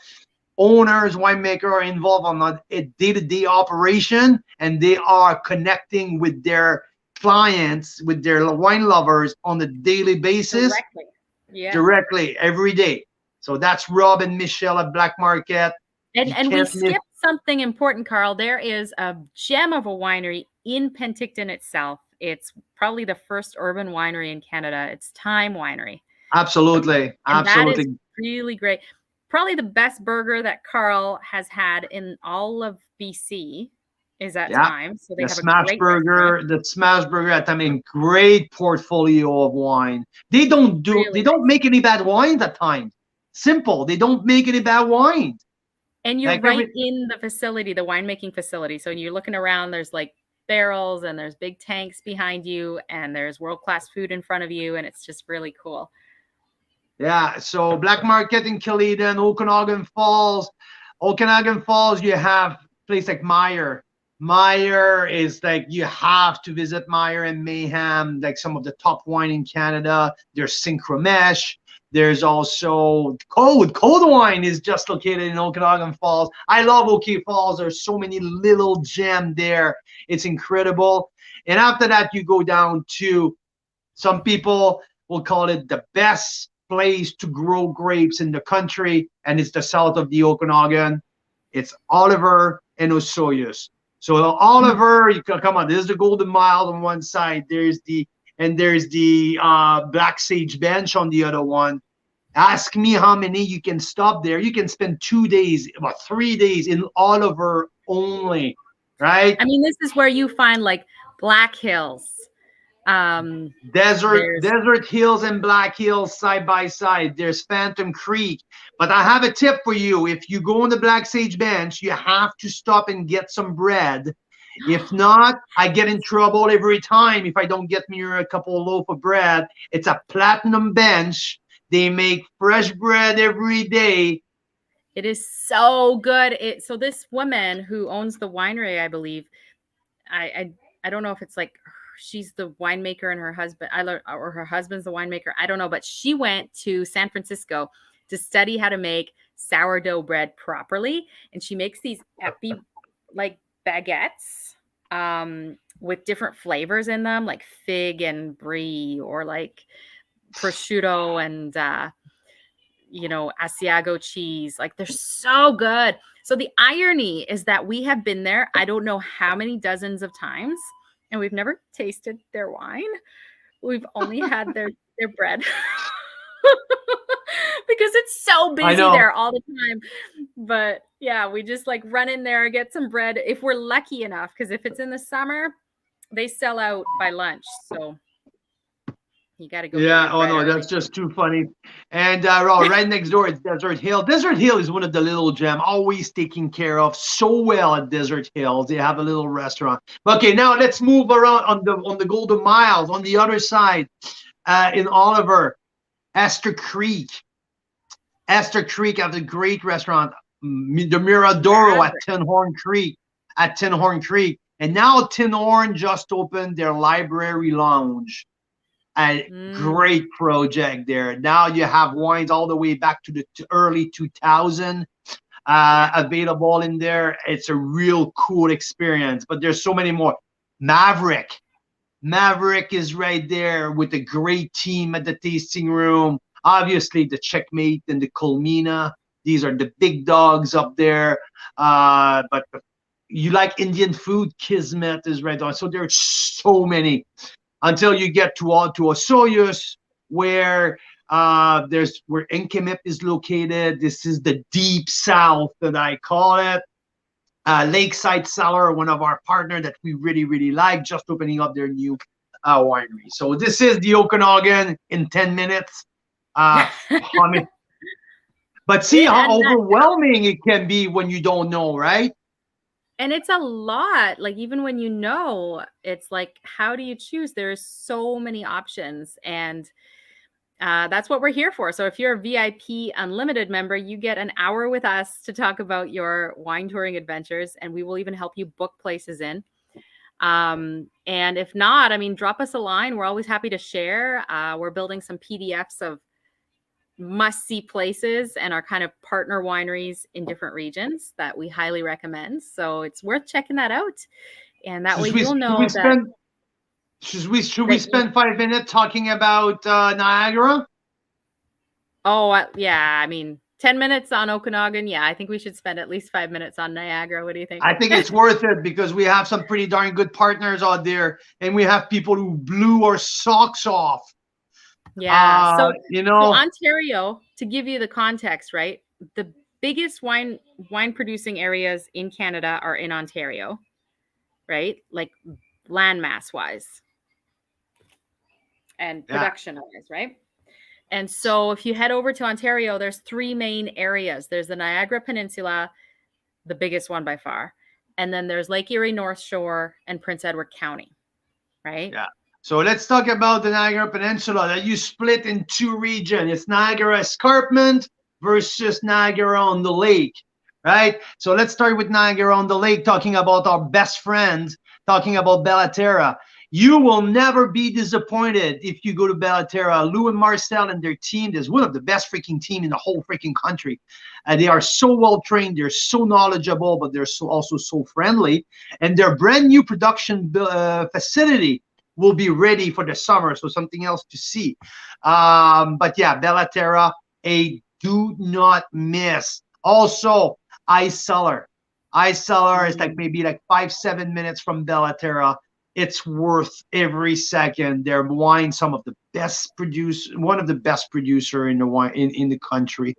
[SPEAKER 1] owners, winemaker are involved on a day-to-day operation, and they are connecting with their clients, with their wine lovers on a daily basis,
[SPEAKER 2] Directly. Yeah.
[SPEAKER 1] directly every day. So that's Rob and Michelle at Black Market.
[SPEAKER 2] And we skipped something important, Carl. There is a gem of a winery in Penticton itself. It's probably the first urban winery in Canada. It's Time Winery.
[SPEAKER 1] Absolutely.
[SPEAKER 2] And that is
[SPEAKER 1] Absolutely.
[SPEAKER 2] really great. Probably the best burger that Carl has had in all of BC is at
[SPEAKER 1] Yeah.
[SPEAKER 2] Time. So they
[SPEAKER 1] The
[SPEAKER 2] have a
[SPEAKER 1] smash
[SPEAKER 2] great
[SPEAKER 1] burger,
[SPEAKER 2] restaurant.
[SPEAKER 1] the smash burger at Time, great portfolio of wine. They don't
[SPEAKER 2] Really
[SPEAKER 1] make any bad wines at times. Simple. They don't make any bad wines.
[SPEAKER 2] And you're
[SPEAKER 1] Like
[SPEAKER 2] right in the facility, the winemaking facility. So when you're looking around, there's like barrels and there's big tanks behind you and there's world-class food in front of you. And it's just really cool.
[SPEAKER 1] Yeah. So Black Market in Caledon, Okanagan Falls. Okanagan Falls, you have a place like Meyer. Meyer is like you have to visit Meyer and Mayhem, like some of the top wine in Canada. There's Synchromesh. There's also Cold Wine is just located in Okanagan Falls. I love OK Falls. There's so many little gems there. It's incredible. And after that, you go down to, some people will call it the best place to grow grapes in the country, and it's the south of the Okanagan. It's Oliver and Osoyoos. So Oliver, you can come on. There's the Golden Mile on one side. There's the Black Sage Bench on the other one. Ask me how many you can stop there. You can spend 2 days, about 3 days in Oliver only, right?
[SPEAKER 2] I mean, this is where you find like Black Hills.
[SPEAKER 1] Desert Hills and Black Hills side by side. There's Phantom Creek. But I have a tip for you. If you go on the Black Sage Bench, you have to stop and get some bread. If not, I get in trouble every time if I don't get me a couple of loaf of bread. It's a platinum bench. They make fresh bread every day.
[SPEAKER 2] It is so good. So this woman who owns the winery, I believe, I don't know if it's like she's the winemaker and her husband, or her husband's the winemaker. I don't know, but she went to San Francisco to study how to make sourdough bread properly. And she makes these epi like baguettes with different flavors in them, like fig and brie, or like prosciutto and Asiago cheese. Like they're so good. So the irony is that we have been there, I don't know how many dozens of times, and we've never tasted their wine. We've only had their bread. Because it's so busy there all the time. But yeah, we just like run in there, get some bread if we're lucky enough. Because if it's in the summer, they sell out by lunch. So you got to go.
[SPEAKER 1] Yeah. Oh no, that's just too funny. And right next door is Desert Hill. Desert Hill is one of the little gem, always taken care of so well at Desert Hill. They have a little restaurant. Okay, now let's move around on the Golden Miles on the other side, in Oliver, Esther Creek. Esther Creek has a great restaurant, the Miradoro at Tin Horn Creek. And now Tin Horn just opened their library lounge. A great project there. Now you have wines all the way back to the early 2000 available in there. It's a real cool experience, but there's so many more. Maverick is right there with a great team at the tasting room. Obviously, the Checkmate and the Colmena. These are the big dogs up there. But you like Indian food, Kismet is right on. So there's so many until you get to Osoyoos, where where Enkimip is located. This is the deep south that I call it. Lakeside Cellar, one of our partners that we really, really like, just opening up their new winery. So this is the Okanagan in 10 minutes. But see how overwhelming it can be when you don't know, right?
[SPEAKER 2] And it's a lot. Like even when you know, it's like, how do you choose? There's so many options, and that's what we're here for. So if you're a VIP Unlimited member, you get an hour with us to talk about your wine touring adventures, and we will even help you book places in. And if not, I mean, drop us a line. We're always happy to share. We're building some PDFs of must-see places and our kind of partner wineries in different regions that we highly recommend. So it's worth checking that out. And that way you'll know that.
[SPEAKER 1] Should we spend 5 minutes talking about Niagara?
[SPEAKER 2] Oh, yeah. I mean, 10 minutes on Okanagan. Yeah, I think we should spend at least 5 minutes on Niagara. What do you think?
[SPEAKER 1] I think it's worth it because we have some pretty darn good partners out there, and we have people who blew our socks off.
[SPEAKER 2] Yeah. So Ontario, to give you the context, right? The biggest wine producing areas in Canada are in Ontario, right? Like landmass wise and production wise, right? And so if you head over to Ontario, there's 3 main areas. There's the Niagara Peninsula, the biggest one by far. And then there's Lake Erie North Shore and Prince Edward County, right?
[SPEAKER 1] Yeah. So let's talk about the Niagara Peninsula that you split in 2 regions. It's Niagara Escarpment versus Niagara on the Lake, right? So let's start with Niagara on the Lake, talking about our best friend, talking about Bellaterra. You will never be disappointed if you go to Bellaterra. Lou and Marcel and their team is one of the best freaking team in the whole freaking country. They are so well trained. They're so knowledgeable, but they're also so friendly. And their brand new production facility will be ready for the summer. So something else to see. But yeah, Bellaterra, a do not miss. Also, Ice Cellar. Ice Cellar is maybe 5-7 minutes from Bellaterra. It's worth every second. Their wine, one of the best producer in the wine in the country.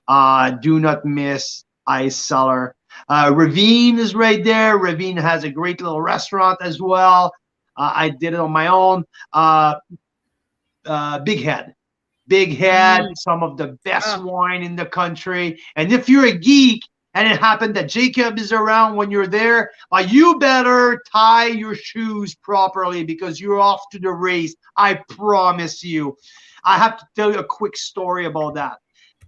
[SPEAKER 1] Do not miss Ice Cellar. Ravine is right there. Ravine has a great little restaurant as well. I did it on my own. Big Head, some of the best wine in the country. And if you're a geek, and it happened that Jacob is around when you're there, you better tie your shoes properly because you're off to the race. I promise you. I have to tell you a quick story about that.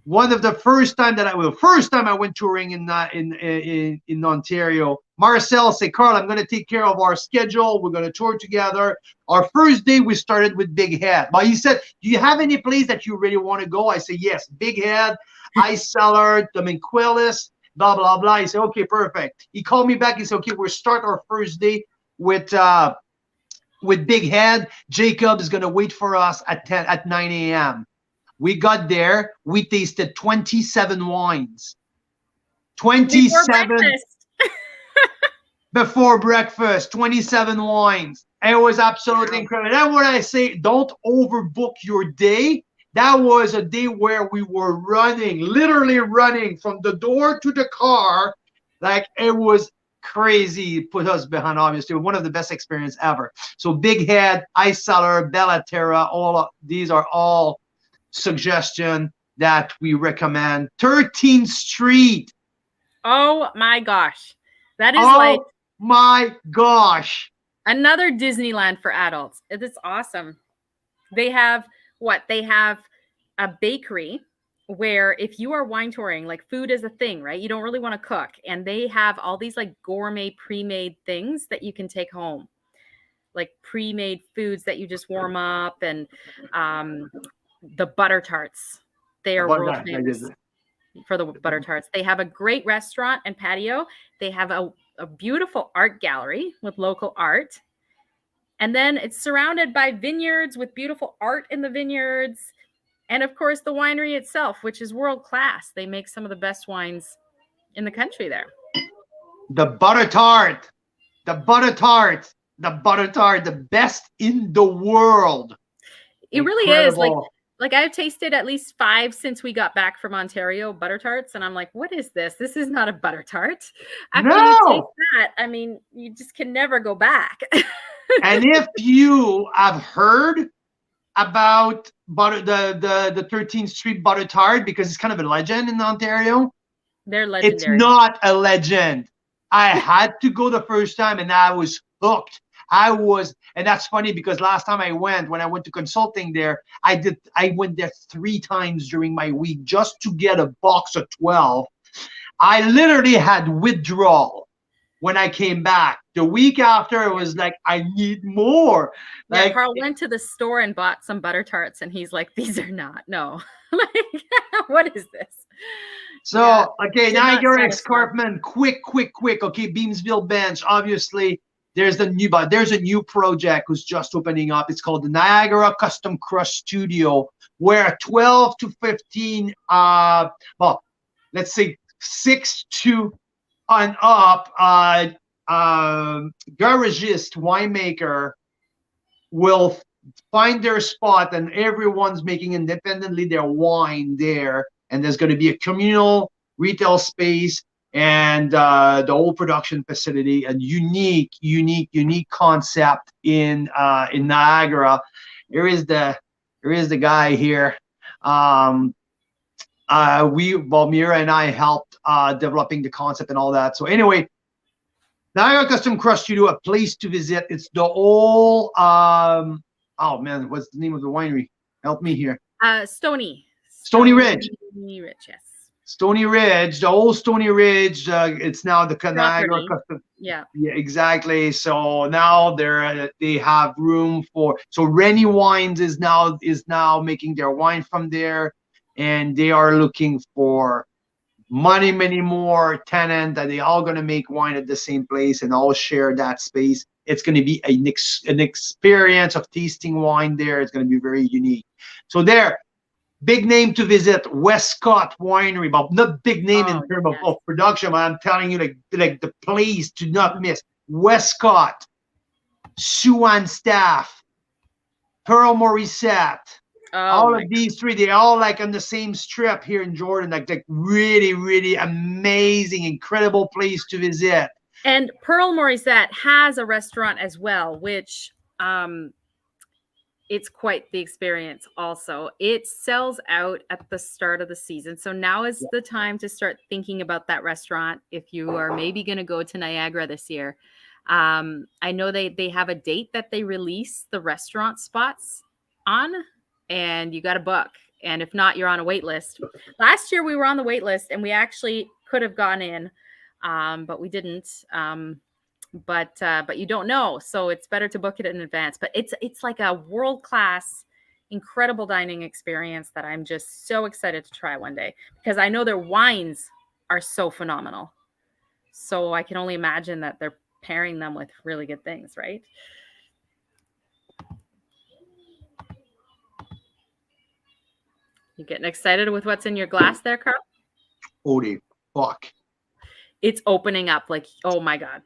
[SPEAKER 1] One of the first time that first time I went touring in Ontario, Marcel said, Carl, I'm going to take care of our schedule. We're going to tour together. Our first day, we started with Big Head. But he said, do you have any place that you really want to go? I said, yes, Big Head, Ice Cellar, the Minquillis, blah, blah, blah. He said, okay, perfect. He called me back. He said, okay, we'll start our first day with Big Head. Jacob is going to wait for us at 9 a.m. We got there. We tasted 27 wines.
[SPEAKER 2] Before
[SPEAKER 1] 27
[SPEAKER 2] breakfast.
[SPEAKER 1] before breakfast. 27 wines. It was absolutely incredible. That's what I say. Don't overbook your day. That was a day where we were running, literally running from the door to the car. Like, it was crazy. Put us behind, obviously. One of the best experience ever. So Big Head, Ice Cellar, Bellaterra, these are all suggestion that we recommend. 13th Street.
[SPEAKER 2] Oh my gosh. That is
[SPEAKER 1] like my gosh.
[SPEAKER 2] Another Disneyland for adults. It's awesome. They have what? They have a bakery where if you are wine touring, like food is a thing, right? You don't really want to cook. And they have all these like gourmet pre-made things that you can take home. Like pre-made foods that you just warm up, and the butter tarts. They are world famous for the butter tarts. They have a great restaurant and patio. They have a beautiful art gallery with local art. And then it's surrounded by vineyards with beautiful art in the vineyards. And of course, the winery itself, which is world class. They make some of the best wines in the country there.
[SPEAKER 1] The butter tart. The butter tart. The butter tart. The best in the world.
[SPEAKER 2] It really is. Like I've tasted at least 5 since we got back from Ontario, butter tarts, and I'm like, what is this? This is not a butter tart. After you taste that, I mean, you just can never go back.
[SPEAKER 1] And if you have heard about the 13th Street butter tart, because it's kind of a legend in Ontario,
[SPEAKER 2] they're legendary.
[SPEAKER 1] It's not a legend. I had to go the first time, and I was hooked. And that's funny because last time when I went to consulting there, I went there 3 times during my week just to get a box of 12. I literally had withdrawal when I came back. The week after, it was like, I need more.
[SPEAKER 2] Yeah, like, Carl went to the store and bought some butter tarts, and he's like, these are not, no. Like, what is this?
[SPEAKER 1] So, yeah, okay, Niagara Escarpment, quick. Okay, Beamsville Bench, obviously. There's a new project who's just opening up. It's called the Niagara Custom Crush Studio, where 12 to 15, let's say 6 to and up, garagist, winemaker will find their spot, and everyone's making independently their wine there. And there's going to be a communal retail space and the whole production facility, a unique concept in Niagara. Here is the guy here. Mira and I helped developing the concept and all that. So anyway, Niagara Custom Crush Studio, a place to visit. It's the old oh man, what's the name of the winery? Help me here.
[SPEAKER 2] Stony
[SPEAKER 1] Ridge.
[SPEAKER 2] Yes.
[SPEAKER 1] Stony Ridge, the old Stony Ridge. It's now the Niagara Custom.
[SPEAKER 2] Yeah,
[SPEAKER 1] exactly. So now they have room for. So Rennie Wines is now making their wine from there, and they are looking for many more tenants that they all going to make wine at the same place and all share that space. It's going to be an experience of tasting wine there. It's going to be very unique. So there. Big name to visit, Westcott Winery, but not big name in terms of production. But I'm telling you, like the place to not miss. Westcott, Sue-Ann Staff, Pearl Morissette. All of these 3, they all like on the same strip here in Jordan. Like really amazing, incredible place to visit.
[SPEAKER 2] And Pearl Morissette has a restaurant as well, which it's quite the experience also. It sells out at the start of the season. So now is the time to start thinking about that restaurant if you are maybe going to go to Niagara this year. I know they have a date that they release the restaurant spots on, and you got to book. And if not, you're on a wait list. Last year we were on the wait list and we actually could have gone in, but we didn't. But you don't know, so it's better to book it in advance. But it's like a world-class, incredible dining experience that I'm just so excited to try one day, because I know their wines are so phenomenal. So I can only imagine that they're pairing them with really good things, right? You getting excited with what's in your glass there, Carl?
[SPEAKER 1] Holy fuck.
[SPEAKER 2] It's opening up like, oh my God.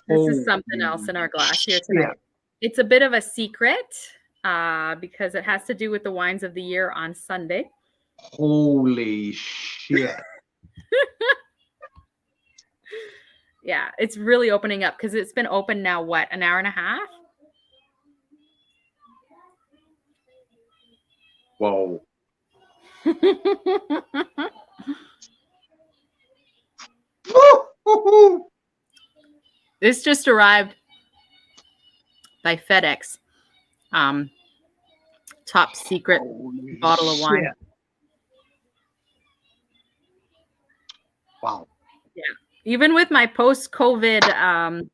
[SPEAKER 2] This is something else in our glass here tonight.
[SPEAKER 1] Yeah.
[SPEAKER 2] It's a bit of a secret because it has to do with the wines of the year on Sunday.
[SPEAKER 1] Holy shit.
[SPEAKER 2] Yeah, it's really opening up because it's been open now, what, an hour and a half?
[SPEAKER 1] Whoa.
[SPEAKER 2] This just arrived by FedEx. Top secret
[SPEAKER 1] Holy
[SPEAKER 2] bottle of wine.
[SPEAKER 1] shit. Wow.
[SPEAKER 2] Yeah. Even with my post-COVID,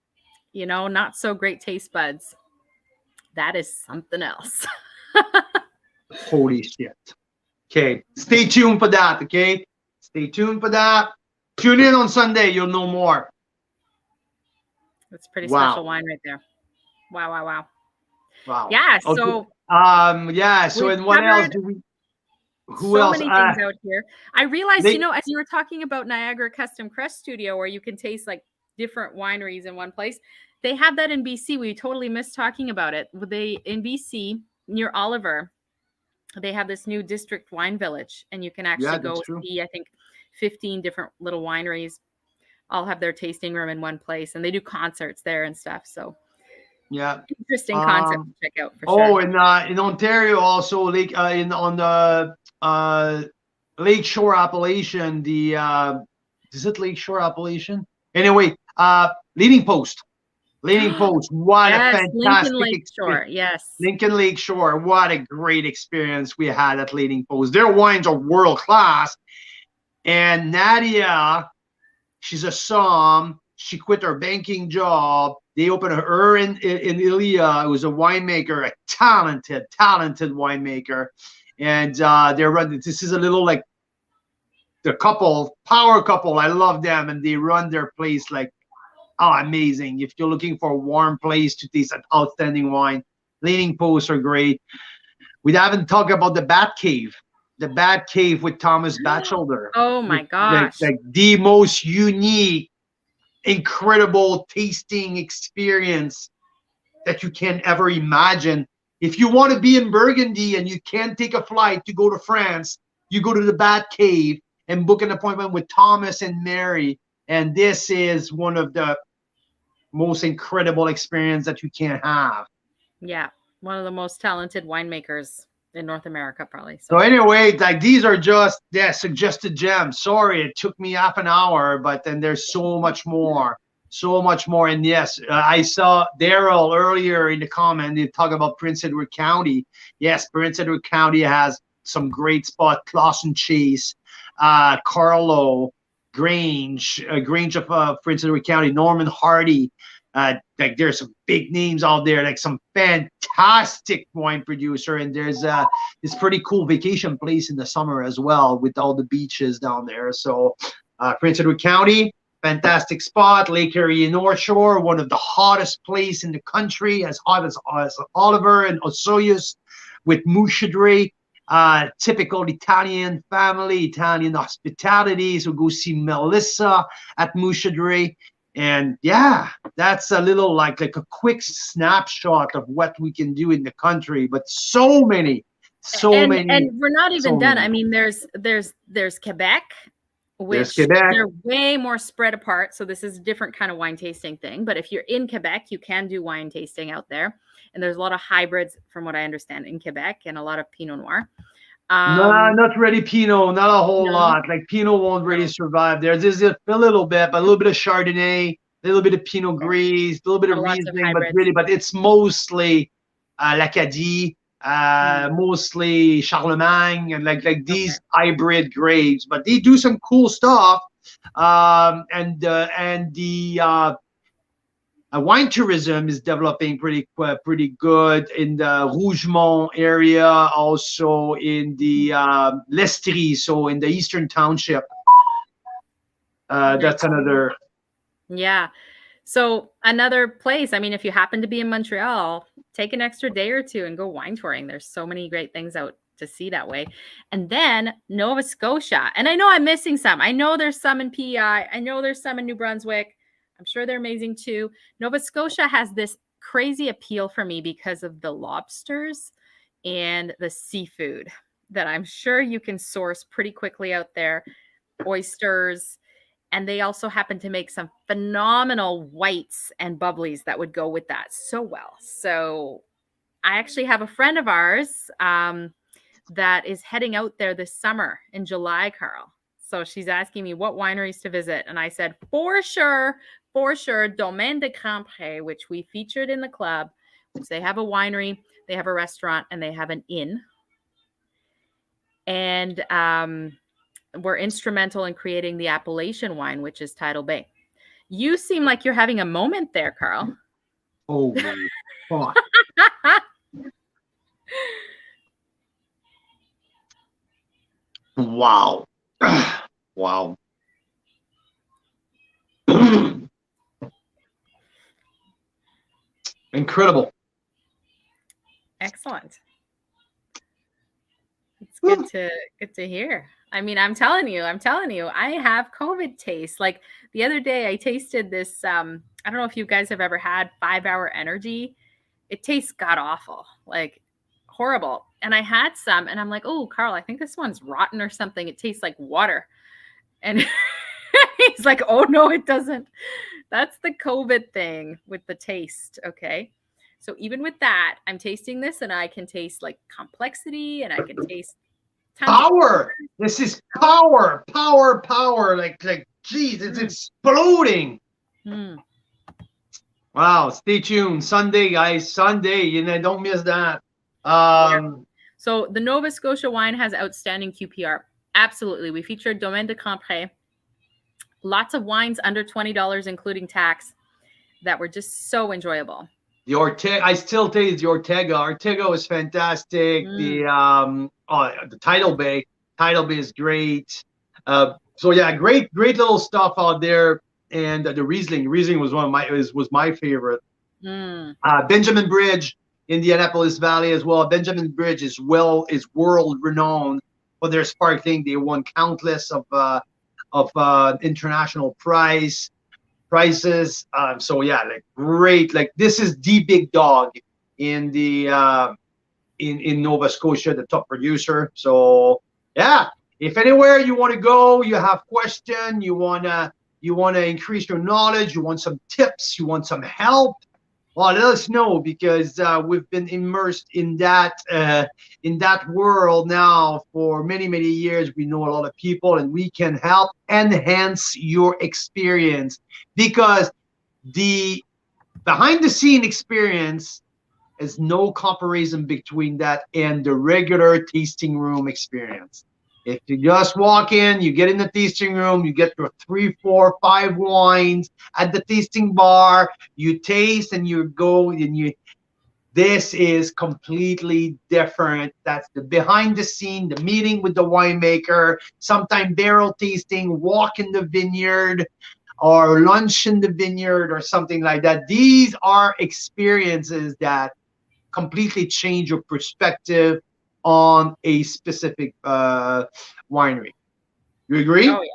[SPEAKER 2] not so great taste buds, that is something else.
[SPEAKER 1] Holy shit. Okay. Stay tuned for that. Okay. Stay tuned for that. Tune in on Sunday. You'll know more.
[SPEAKER 2] That's pretty special wine right there. Wow, wow, wow.
[SPEAKER 1] Wow.
[SPEAKER 2] Yeah.
[SPEAKER 1] Okay.
[SPEAKER 2] So
[SPEAKER 1] yeah. So and what else do we? Who else?
[SPEAKER 2] So many things out here. I realized, as you were talking about Niagara Custom Crush Studio, where you can taste like different wineries in one place, they have that in BC. We totally missed talking about it. In BC near Oliver, they have this new district wine village, and you can actually go see, I think, 15 different little wineries all have their tasting room in one place, and they do concerts there and stuff. So
[SPEAKER 1] yeah,
[SPEAKER 2] interesting concept to check out for sure.
[SPEAKER 1] Oh, in Ontario also, on the Lakeshore Appellation, is it Lakeshore Appellation? Anyway, Leading Post. What a fantastic
[SPEAKER 2] Lincoln Lakeshore. Yes,
[SPEAKER 1] Lincoln Lakeshore. What a great experience we had at Leading Post. Their wines are world class. And Nadia, she's a somm. She quit her banking job. They opened her in Ilya, who was a winemaker, a talented winemaker. And they're running, this is a little like the power couple. I love them. And they run their place like, amazing. If you're looking for a warm place to taste an outstanding wine, Leading Posts are great. We haven't talked about the Bat Cave. The Bat Cave with Thomas Batchelder.
[SPEAKER 2] Oh my gosh.
[SPEAKER 1] Like the most unique, incredible tasting experience that you can ever imagine. If you want to be in Burgundy and you can't take a flight to go to France, you go to the Bat Cave and book an appointment with Thomas and Mary. And this is one of the most incredible experience that you can have.
[SPEAKER 2] Yeah, one of the most talented winemakers in North America, probably.
[SPEAKER 1] So anyway, like these are just suggested gems. Sorry, it took me half an hour, but then there's so much more. And yes, I saw Daryl earlier in the comment. They talk about Prince Edward County. Yes, Prince Edward County has some great spots. Clawson Chase, Carlo, Grange of Prince Edward County, Norman Hardy. Like there's some big names out there, like some fantastic wine producer, and there's this pretty cool vacation place in the summer as well with all the beaches down there. So Prince Edward County, fantastic spot. Lake Erie North Shore, one of the hottest place in the country, as hot as Oliver and Osoyoos with Mouchedre. Typical Italian family, Italian hospitality. So go see Melissa at Mouchedre. And yeah, that's a little like a quick snapshot of what we can do in the country, but so many.
[SPEAKER 2] And we're not even done. I mean, there's Quebec, which they're way more spread apart. So this is a different kind of wine tasting thing. But if you're in Quebec, you can do wine tasting out there. And there's a lot of hybrids, from what I understand, in Quebec, and a lot of Pinot Noir.
[SPEAKER 1] No, not really Pinot, not a whole lot. Like Pinot won't really survive there. There's a little bit, but a little bit of Chardonnay, a little bit of Pinot Gris, a little bit of Riesling, but it's mostly l'Acadie,
[SPEAKER 2] Mm.
[SPEAKER 1] mostly Charlemagne and like
[SPEAKER 2] Okay.
[SPEAKER 1] these hybrid grapes. But they do some cool stuff. And the wine tourism is developing pretty good in the Rougemont area, also in the l'Estrie, so in the Eastern Township. That's
[SPEAKER 2] Nice.
[SPEAKER 1] another.
[SPEAKER 2] Yeah. So another place, I mean, if you happen to be in Montreal, take an extra day or two and go wine touring. There's so many great things out to see that way. And then Nova Scotia. And I know I'm missing some. I know there's some in PEI. I know there's some in New Brunswick. I'm sure they're amazing too. Nova Scotia has this crazy appeal for me because of the lobsters and the seafood that I'm sure you can source pretty quickly out there. Oysters, and they also happen to make some phenomenal whites and bubblies that would go with that so well. So I actually have a friend of ours that is heading out there this summer in July, Carl. So she's asking me what wineries to visit. And I said, for sure, Domaine de Grand Pré, which we featured in the club, which they have a winery, they have a restaurant, and they have an inn. And were instrumental in creating the appellation wine, which is Tidal Bay. You seem like you're having a moment there, Carl.
[SPEAKER 1] Holy fuck. Wow. Wow. Incredible.
[SPEAKER 2] Excellent. It's good to hear. I mean, I'm telling you, I have COVID taste. Like the other day I tasted this I don't know if you guys have ever had 5 Hour Energy. It tastes god awful. Like horrible. And I had some and I'm like, "Oh, Carl, I think this one's rotten or something. It tastes like water." And he's like, "Oh no, it doesn't." That's the COVID thing with the taste, okay? So even with that, I'm tasting this and I can taste like complexity and I can taste tons of
[SPEAKER 1] Power. This is power. Power. Power. Like, geez, it's exploding.
[SPEAKER 2] Mm.
[SPEAKER 1] Wow. Stay tuned. Sunday, guys. Sunday. Don't miss that.
[SPEAKER 2] So the Nova Scotia wine has outstanding QPR. Absolutely. We featured Domaine de Grand Pré. Lots of wines under $20, including tax, that were just so enjoyable.
[SPEAKER 1] The Ortega, I still taste the Ortega. Ortega was fantastic. The Tidal Bay is great. So yeah, great little stuff out there. And the Riesling was was my favorite. Benjamin Bridge, Indianapolis Valley as well. Benjamin Bridge is world renowned for their sparkling. They won countless of international prices. So yeah, like great. Like this is the big dog in the in Nova Scotia, the top producer. So yeah, if anywhere you want to go, you have question, you wanna increase your knowledge, you want some tips, you want some help. Well, let us know because we've been immersed in that world now for many years. We know a lot of people, and we can help enhance your experience because the behind the scene experience is no comparison between that and the regular tasting room experience. If you just walk in, you get in the tasting room, you get your 3, 4, 5 wines at the tasting bar, you taste and you go and this is completely different. That's the behind the scene, the meeting with the winemaker, sometime barrel tasting, walk in the vineyard or lunch in the vineyard or something like that. These are experiences that completely change your perspective on a specific winery. You agree?
[SPEAKER 2] Oh, yeah.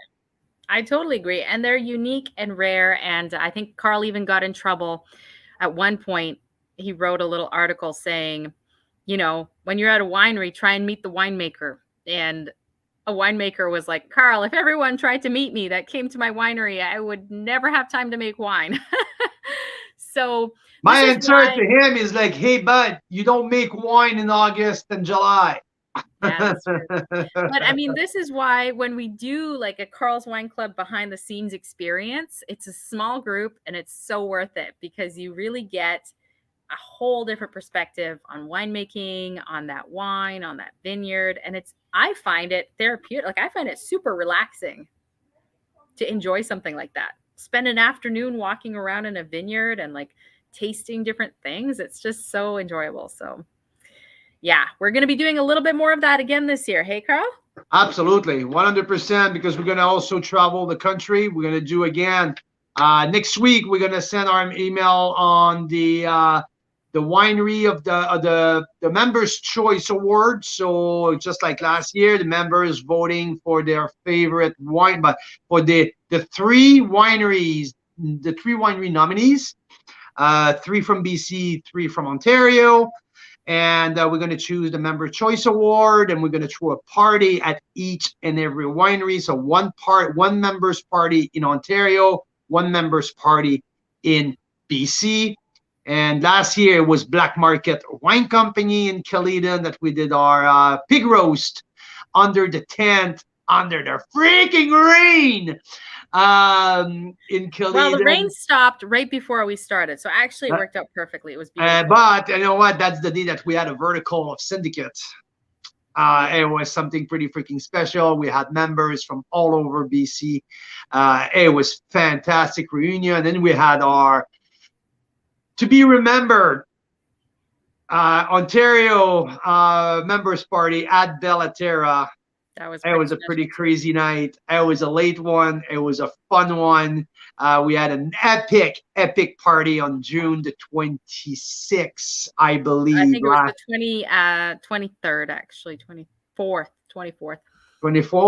[SPEAKER 2] I totally agree. And they're unique and rare. And I think Carl even got in trouble at one point. He wrote a little article saying, when you're at a winery, try and meet the winemaker. And a winemaker was like, "Carl, if everyone tried to meet me that came to my winery, I would never have time to make wine." So
[SPEAKER 1] my answer to him is like, "Hey, bud, you don't make wine in August and July."
[SPEAKER 2] Yeah, that's true. But I mean, this is why when we do like a Carl's Wine Club behind the scenes experience, it's a small group and it's so worth it because you really get a whole different perspective on winemaking, on that wine, on that vineyard. And I find it therapeutic. Like I find it super relaxing to enjoy something like that. Spend an afternoon walking around in a vineyard and like tasting different things. It's just so enjoyable. So yeah, we're going to be doing a little bit more of that again this year. Hey, Carl?
[SPEAKER 1] Absolutely, 100%, because we're going to also travel the country. We're going to do again next week. We're going to send our email on the winery of the Members' Choice Award. So just like last year, the members voting for their favorite wine, but for the three wineries, the three winery nominees, 3 from BC, 3 from Ontario. And we're going to choose the Member Choice Award, and we're going to throw a party at each and every winery. So one members party in Ontario, one members party in BC. And last year it was Black Market Wine Company in Caledon that we did our pig roast under the tent, under the freaking rain. In Caledon.
[SPEAKER 2] Well, the rain stopped right before we started, so actually it worked out perfectly. It was beautiful.
[SPEAKER 1] But you know what? That's the day that we had a vertical of syndicate. It was something pretty freaking special. We had members from all over BC. It was fantastic reunion. And then we had our to be remembered Ontario members party at Bellaterra. It was a pretty crazy night. It was a late one. It was a fun one. We had an epic party on June the 26th, I believe.
[SPEAKER 2] I think it was the 23rd, actually, 24th.
[SPEAKER 1] 24th.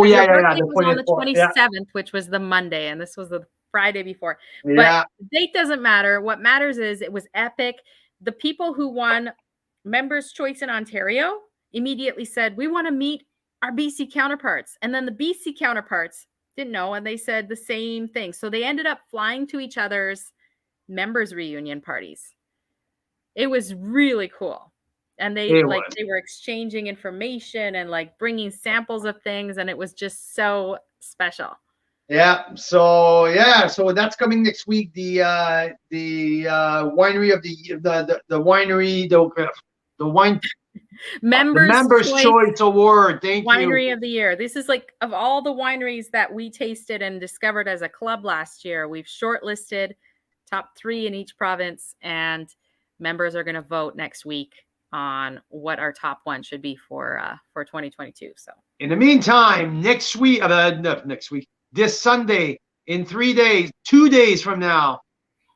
[SPEAKER 1] Yeah.
[SPEAKER 2] It was on the 27th, which was the Monday, and this was the Friday before. But the date doesn't matter. What matters is it was epic. The people who won Members' Choice in Ontario immediately said, we want to meet our BC counterparts. And then the BC counterparts didn't know, and they said the same thing. So they ended up flying to each other's members reunion parties. It was really cool. And they were exchanging information and like bringing samples of things, and it was just so special.
[SPEAKER 1] Yeah. So that's coming next week. The winery of the winery, the wine Members Choice Award. Thank you.
[SPEAKER 2] Winery of the Year. This is like, of all the wineries that we tasted and discovered as a club last year, we've shortlisted top 3 in each province, and members are going to vote next week on what our top 1 should be for 2022. So
[SPEAKER 1] in the meantime, next week, this Sunday, in 3 days, 2 days from now,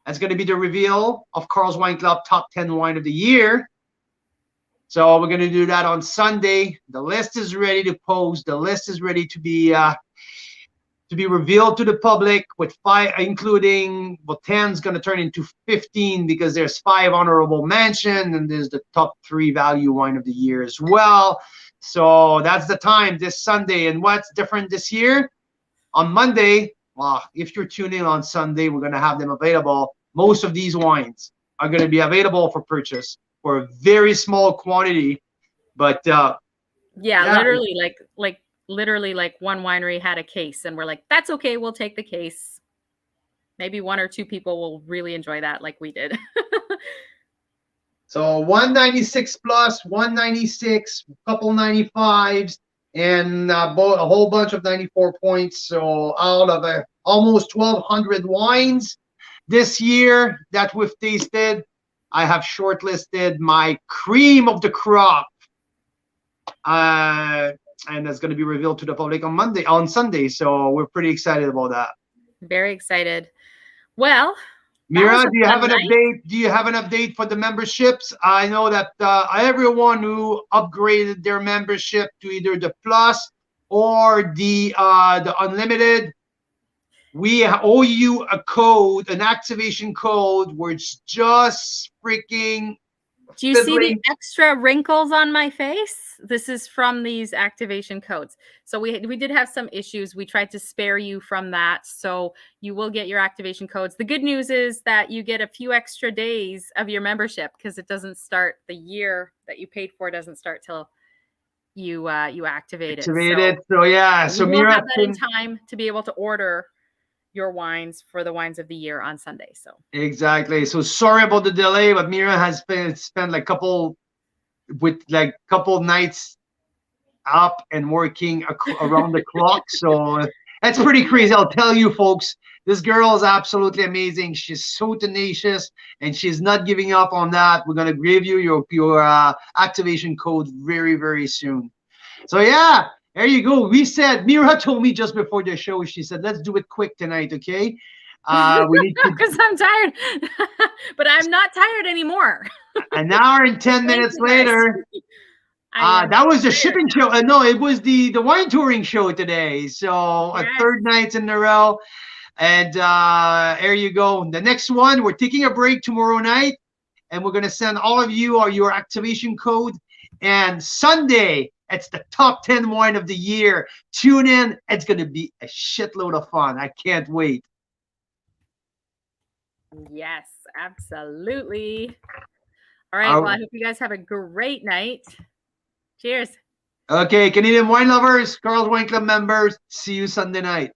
[SPEAKER 1] that's going to be the reveal of Carl's Wine Club top 10 wine of the year. So we're going to do that on Sunday. The list is ready to post. The list is ready to be revealed to the public, with 5, including 10's going to turn into 15, because there's 5 honorable mention, and there's the top 3 value wine of the year as well. So that's the time, this Sunday. And what's different this year? On Monday, if you're tuning in on Sunday, we're going to have them available. Most of these wines are going to be available for purchase for a very small quantity, but
[SPEAKER 2] literally like one winery had a case, and we're like, that's okay, we'll take the case. Maybe 1 or 2 people will really enjoy that, like we did.
[SPEAKER 1] So 196 plus, 196, a couple 95s, and a whole bunch of 94 points. So out of almost 1,200 wines this year that we've tasted, I have shortlisted my cream of the crop, and that's going to be revealed to the public on Sunday. So we're pretty excited about that.
[SPEAKER 2] Very excited. Well,
[SPEAKER 1] Mira, do you have an update? Do you have an update for the memberships? I know that everyone who upgraded their membership to either the Plus or the Unlimited, we owe you a code, an activation code, where it's just freaking.
[SPEAKER 2] Do you see the extra wrinkles on my face? This is from these activation codes. So we did have some issues. We tried to spare you from that. So you will get your activation codes. The good news is that you get a few extra days of your membership, because it doesn't start, the year that you paid for doesn't start till you activate it.
[SPEAKER 1] So yeah. So
[SPEAKER 2] Mira, have that in time to be able to order your wines for the wines of the year on Sunday. So
[SPEAKER 1] Exactly. So sorry about the delay, but Mira has spent like couple nights up and working around the clock. So that's pretty crazy. I'll tell you, folks, this girl is absolutely amazing. She's so tenacious, and she's not giving up on that. We're gonna give you your activation code very, very soon. So yeah, there you go. We said Mira told me just before the show. She said, "Let's do it quick tonight, okay?" We need to
[SPEAKER 2] because I'm tired, but I'm not tired anymore.
[SPEAKER 1] an hour and 10 minutes later. That was the shipping show. No, it was the wine touring show today. So
[SPEAKER 2] Yes.
[SPEAKER 1] a third night in a row. And there you go. The next one, we're taking a break tomorrow night, and we're gonna send all of you your activation code. And Sunday, it's the top 10 wine of the year. Tune in. It's gonna be a shitload of fun. I can't wait.
[SPEAKER 2] Yes, absolutely. All right. Well, I hope you guys have a great night. Cheers.
[SPEAKER 1] Okay, Canadian wine lovers, Carl's Wine Club members, see you Sunday night.